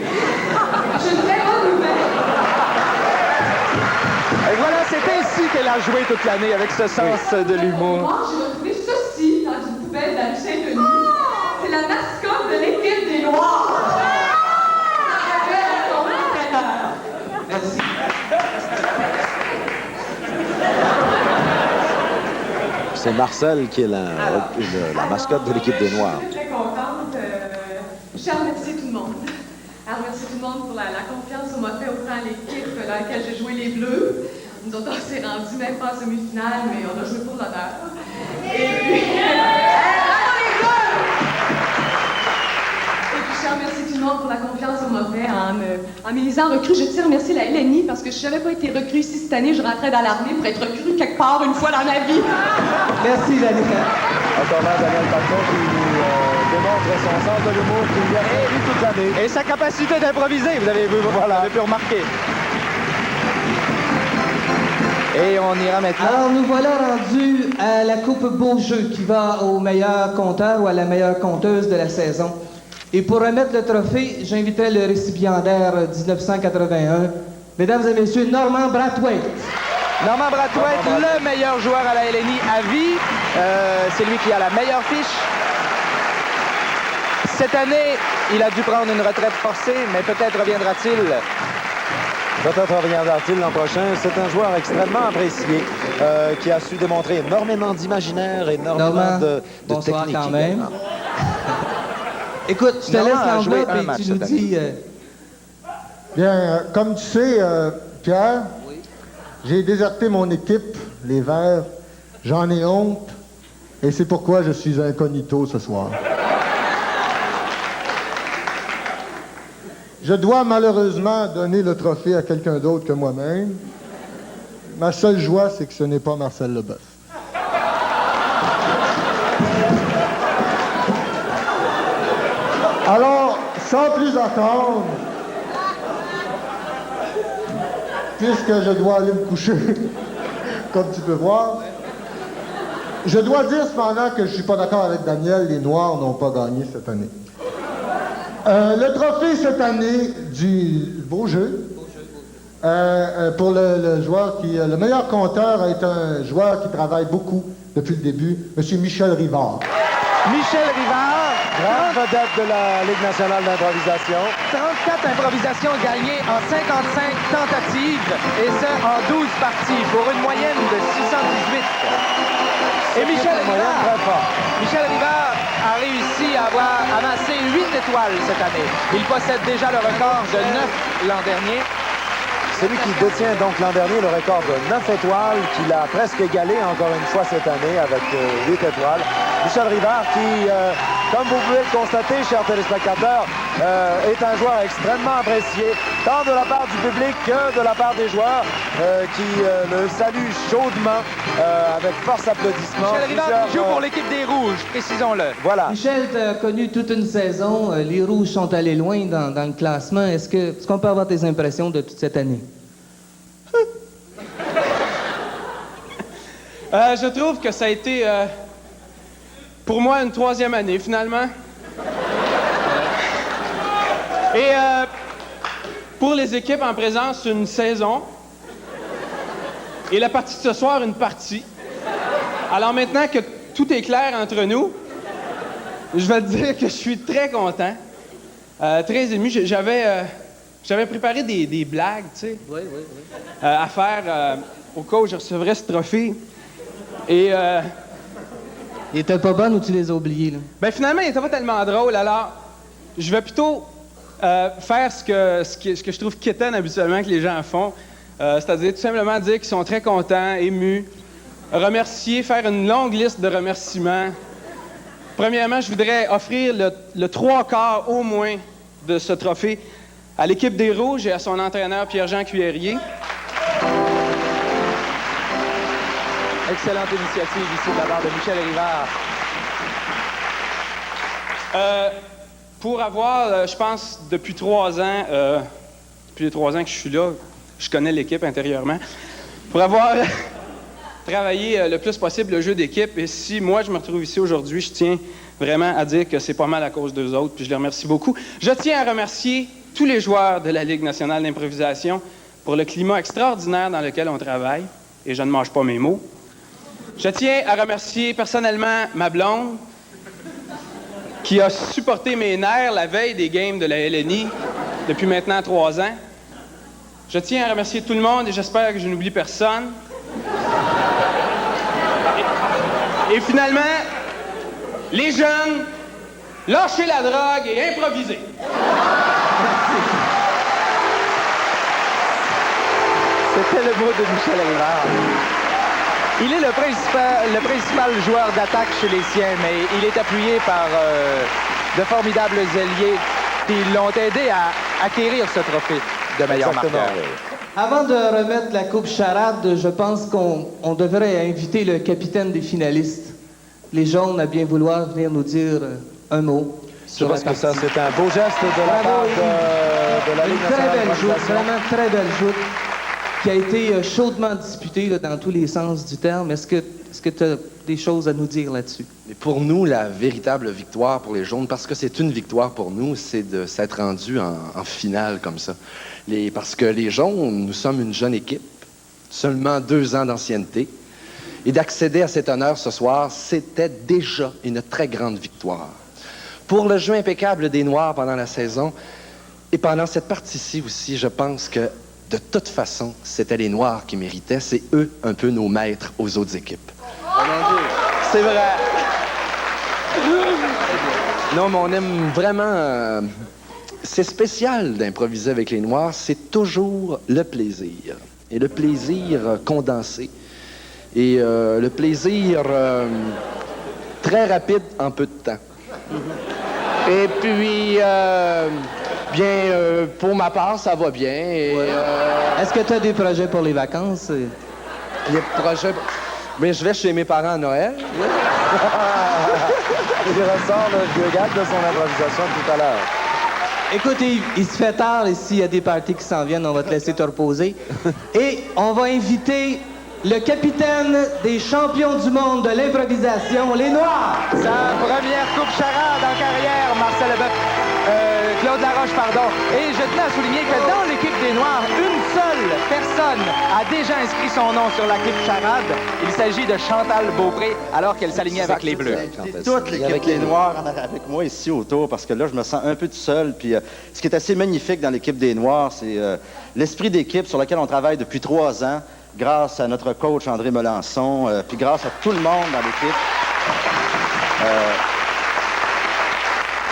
J'ai une très bonne nouvelle. Et voilà, c'est ainsi qu'elle a joué toute l'année, avec ce sens de l'humour. Moi, j'ai retrouvé ceci dans une poubelle dans le Saint-Denis. C'est la mascotte de l'équipe des Noirs. Merci. C'est Marcel qui est la mascotte de l'équipe des Noirs. Je suis très contente. Je remercie tout le monde. Alors, merci tout le monde pour la confiance qu'on m'a fait autant à l'équipe dans laquelle j'ai joué les Bleus. Nous autres, on s'est rendus même pas en semi-finale, mais on a joué pour l'honneur. Et puis... Je remercie tout le monde pour la confiance qu'on m'a fait en m'élisant recrue. Je tiens à remercier la LNI parce que si je n'avais pas été recrue ici cette année, je rentrais dans l'armée pour être recrue quelque part une fois dans ma vie. Merci, Danica. Encore là, Daniel Palton qui nous démontre son sens de l'humour qui lui a servi toute l'année. Et sa capacité d'improviser, vous avez pu remarquer. Et on ira maintenant. Alors, nous voilà rendus à la Coupe Beaujeu qui va au meilleur compteur ou à la meilleure conteuse de la saison. Et pour remettre le trophée, j'inviterai le récipiendaire 1981, mesdames et messieurs, Normand Brathwaite. Normand Brathwaite, le meilleur joueur à la LNI à vie. C'est lui qui a la meilleure fiche. Cette année, il a dû prendre une retraite forcée, mais peut-être reviendra-t-il. Peut-être reviendra-t-il l'an prochain. C'est un joueur extrêmement apprécié qui a su démontrer énormément d'imaginaire, énormément de bonsoir technique. Quand même. Écoute, je te laisse l'enveloppe et tu nous dis... Bien, comme tu sais, Pierre, j'ai déserté mon équipe, les Verts. J'en ai honte. Et c'est pourquoi je suis incognito ce soir. je dois malheureusement donner le trophée à quelqu'un d'autre que moi-même. Ma seule joie, c'est que ce n'est pas Marcel Leboeuf. Alors, sans plus attendre, puisque je dois aller me coucher, comme tu peux voir, je dois dire cependant que je ne suis pas d'accord avec Daniel, les Noirs n'ont pas gagné cette année. Le trophée cette année du beau jeu, pour le joueur qui... le meilleur compteur est un joueur qui travaille beaucoup depuis le début, M. Michel Rivard. Michel Rivard, grande vedette de la Ligue nationale d'improvisation. 34 improvisations gagnées en 55 tentatives, et ce, en 12 parties, pour une moyenne de 618. Et Michel Rivard a réussi à avoir amassé 8 étoiles cette année. Il possède déjà le record de 9 l'an dernier. C'est lui qui détient donc l'an dernier le record de 9 étoiles, qu'il a presque égalé encore une fois cette année avec 8 étoiles. Michel Rivard qui, comme vous pouvez le constater, chers téléspectateurs, est un joueur extrêmement apprécié, tant de la part du public que de la part des joueurs qui le saluent chaudement avec force applaudissements. Michel Rivard qui joue pour l'équipe des Rouges, précisons-le. Voilà. Michel, tu as connu toute une saison. Les Rouges sont allés loin dans le classement. Est-ce qu'on peut avoir tes impressions de toute cette année? Je trouve que ça a été, pour moi, une 3e année, finalement. Et pour les équipes en présence, une saison. Et la partie de ce soir, une partie. Alors maintenant que tout est clair entre nous, je vais te dire que je suis très content, très ému. J'avais préparé des blagues, tu sais, à faire au cas où je recevrais ce trophée. Et il était pas bon ou tu les as oubliés, là? Ben finalement, il était pas tellement drôle, alors je vais plutôt faire ce que je trouve quétaine habituellement que les gens font, c'est-à-dire tout simplement dire qu'ils sont très contents, émus, remercier, faire une longue liste de remerciements. Premièrement, je voudrais offrir le 3/4 au moins de ce trophée à l'équipe des Rouges et à son entraîneur Pierre-Jean Cuillerier. Excellente initiative ici de la part de Michel Rivard. Pour avoir, je pense, depuis 3 ans, depuis les 3 ans que je suis là, je connais l'équipe intérieurement, pour avoir travaillé le plus possible le jeu d'équipe, et si moi je me retrouve ici aujourd'hui, je tiens vraiment à dire que c'est pas mal à cause d'eux autres, puis je les remercie beaucoup. Je tiens à remercier tous les joueurs de la Ligue nationale d'improvisation pour le climat extraordinaire dans lequel on travaille, et je ne mange pas mes mots. Je tiens à remercier personnellement ma blonde, qui a supporté mes nerfs la veille des games de la LNI depuis maintenant 3 ans. Je tiens à remercier tout le monde et j'espère que je n'oublie personne. Et finalement, les jeunes, lâchez la drogue et improvisez. C'était le mot de Michel Rivard. Il est le principal joueur d'attaque chez les siens, mais il est appuyé par de formidables ailiers qui l'ont aidé à acquérir ce trophée de meilleur marqueur. Avant de remettre la coupe charade, je pense qu'on devrait inviter le capitaine des finalistes, les jaunes, à bien vouloir venir nous dire un mot. Je pense que ça, c'est un beau geste de la part de la Ligue nationale d'improvisation. Vraiment très belle joute, qui a été chaudement disputée là, dans tous les sens du terme. Est-ce que tu as des choses à nous dire là-dessus? Et pour nous, la véritable victoire pour les Jaunes, parce que c'est une victoire pour nous, c'est de s'être rendu en finale comme ça. Parce que les Jaunes, nous sommes une jeune équipe, seulement 2 ans d'ancienneté, et d'accéder à cet honneur ce soir, c'était déjà une très grande victoire. Pour le jeu impeccable des Noirs pendant la saison, et pendant cette partie-ci aussi, je pense que de toute façon, c'était les Noirs qui méritaient. C'est eux, un peu, nos maîtres aux autres équipes. C'est vrai. Non, mais on aime vraiment... c'est spécial d'improviser avec les Noirs. C'est toujours le plaisir. Et le plaisir condensé. Et le plaisir très rapide en peu de temps. Et puis... Bien, pour ma part, ça va bien. Est-ce que tu as des projets pour les vacances? Les projets... Mais je vais chez mes parents à Noël. Il ressort le vieux gag de son improvisation tout à l'heure. Écoute, Yves, il se fait tard et s'il y a des parties qui s'en viennent, on va te laisser te reposer. Et on va inviter le capitaine des champions du monde de l'improvisation, les Noirs. Sa première coupe charade en carrière, Marcel Leboeuf. Claude Laroche, pardon. Et je tenais à souligner que dans l'équipe des Noirs, une seule personne a déjà inscrit son nom sur la coupe charade. Il s'agit de Chantal Beaupré, alors qu'elle s'alignait avec les Bleus. Toute l'équipe des Noirs en a avec moi ici autour, parce que là, je me sens un peu tout seul. Puis ce qui est assez magnifique dans l'équipe des Noirs, c'est l'esprit d'équipe sur lequel on travaille depuis 3 ans, grâce à notre coach André Melançon, puis grâce à tout le monde dans l'équipe.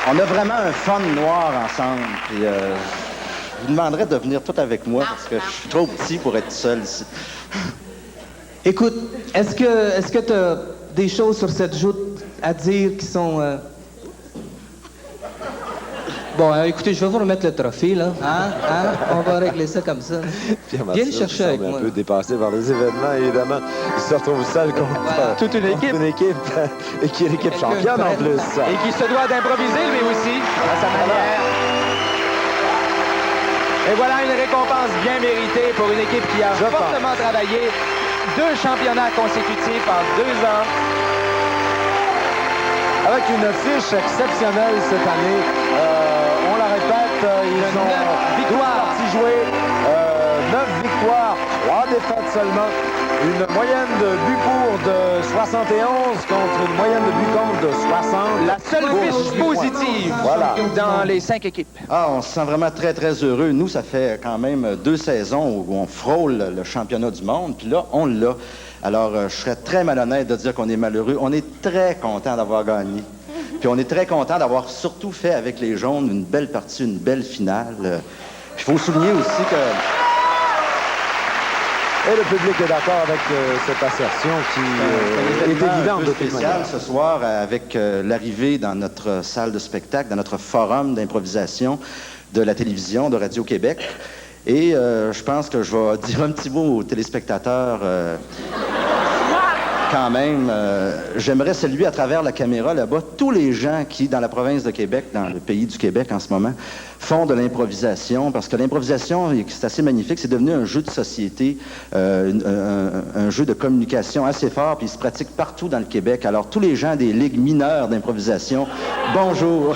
On a vraiment un fun noir ensemble. Puis, je vous demanderais de venir tout avec moi parce que je suis trop petit pour être seul ici. Écoute, est-ce que tu as des choses sur cette joute à dire qui sont... Bon, écoutez, je vais vous remettre le trophée, là. On va régler ça comme ça. Viens le chercher avec moi. Un peu dépassé par les événements, évidemment. Il se retrouve seul contre toute une équipe. Et qui est l'équipe championne en plus. Et qui se doit d'improviser, lui aussi, à sa manière. Et voilà une récompense bien méritée pour une équipe qui a fortement travaillé. 2 championnats consécutifs en 2 ans. Avec une fiche exceptionnelle cette année. On la répète, ils ont 9 parties jouées, 9 victoires, 3 défaites seulement. Une moyenne de buts pour de 71 contre une moyenne de buts contre de 60. La seule fiche positive dans les 5 équipes. Ah, on se sent vraiment très, très heureux. Nous, ça fait quand même 2 saisons où on frôle le championnat du monde, puis là, on l'a. Alors, je serais très malhonnête de dire qu'on est malheureux. On est très content d'avoir gagné. Puis on est très content d'avoir surtout fait avec les Jaunes une belle partie, une belle finale. Il faut souligner aussi que... Et le public est d'accord avec cette assertion qui est évidente de toute manière. Ce soir, avec l'arrivée dans notre salle de spectacle, dans notre forum d'improvisation de la télévision, de Radio-Québec. Et je pense que je vais dire un petit mot aux téléspectateurs. Quand même, j'aimerais saluer à travers la caméra là-bas tous les gens qui, dans la province de Québec, dans le pays du Québec en ce moment, font de l'improvisation, parce que l'improvisation, c'est assez magnifique, c'est devenu un jeu de société, un jeu de communication assez fort, puis il se pratique partout dans le Québec. Alors, tous les gens des ligues mineures d'improvisation, bonjour!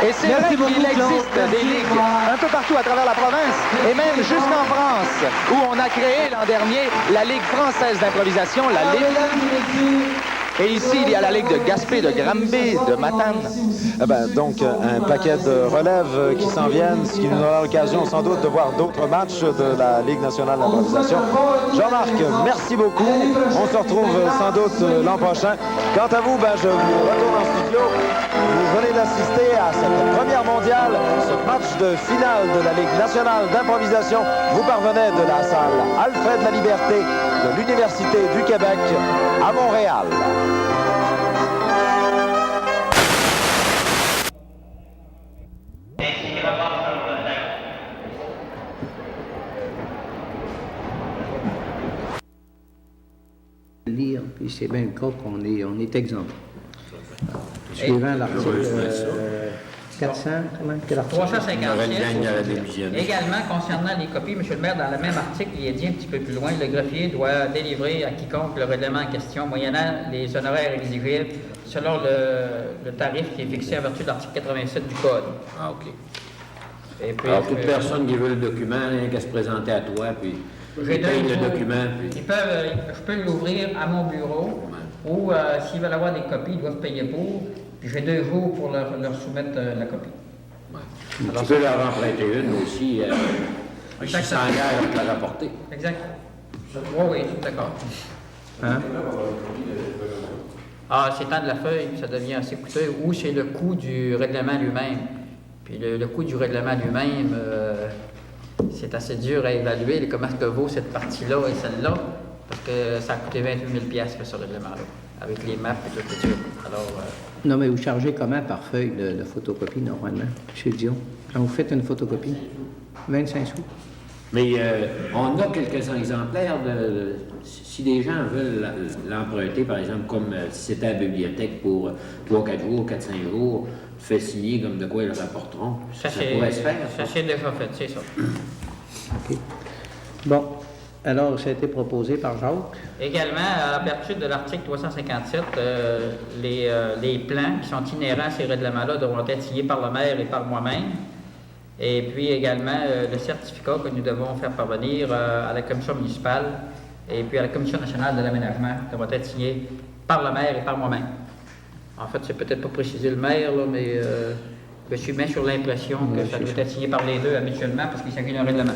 Et c'est vrai qu'il existe des ligues un peu partout à travers la province, et même jusqu'en France, où on a créé l'an dernier la Ligue française d'improvisation, la Ligue. Et ici, il y a la Ligue de Gaspé, de Granby, de Matane. Donc, un paquet de relèves qui s'en viennent, ce qui nous aura l'occasion sans doute de voir d'autres matchs de la Ligue nationale d'improvisation. Jean-Marc, merci beaucoup. On se retrouve sans doute l'an prochain. Quant à vous, je vous retourne en studio. Vous venez d'assister à cette première mondiale, ce match de finale de la Ligue nationale d'improvisation. Vous parvenez de la salle Alfred La Liberté de l'Université du Québec à Montréal. Lire, puis c'est bien le cas qu'on est exempt. Suivant l'article 400, comment? 350. Également, concernant les copies, M. le maire, dans le même article, il est dit un petit peu plus loin, le greffier doit délivrer à quiconque le règlement en question, moyennant les honoraires exigibles, selon le tarif qui est fixé en vertu de l'article 87 du Code. Ah, OK. Et puis, alors, toute personne qui veut le document, rien qu'à se présenter à toi, puis j'ai le document. Puis... je peux l'ouvrir à mon bureau, ou s'ils veulent avoir des copies, ils doivent payer pour. Puis j'ai 2 jours pour leur soumettre la copie. Ouais. Alors, tu peux leur emprunter une aussi, s'ils s'engagent à te la rapporter. Exact. Oui, d'accord. Hein? Ah, c'est temps de la feuille, ça devient assez coûteux. Ou c'est le coût du règlement lui-même. Puis le coût du règlement lui-même, c'est assez dur à évaluer. Comment est-ce que vaut cette partie-là et celle-là? Parce que ça a coûté 28 000 $, ce règlement-là. avec les maps et tout ça. Alors, Non, mais vous chargez comment par feuille de photocopie, normalement, chez Dion? Quand vous faites une photocopie? 25 sous? Mais on a quelques exemplaires si des gens veulent l'emprunter, par exemple, comme si c'était à la bibliothèque pour 3-4 jours, 4-5 jours, fait signer comme de quoi ils le rapporteront. Ça pourrait se faire. Ça s'est déjà fait, c'est ça. OK. Bon. Alors, ça a été proposé par Jacques. Également, à partir de l'article 357, les plans qui sont inhérents à ces règlements-là devront être signés par le maire et par moi-même. Et puis également, le certificat que nous devons faire parvenir à la commission municipale et puis à la commission nationale de l'aménagement devra être signé par le maire et par moi-même. En fait, c'est peut-être pas précisé le maire, là, mais je suis bien sur l'impression que ça doit être signé par les deux habituellement parce qu'il s'agit d'un règlement.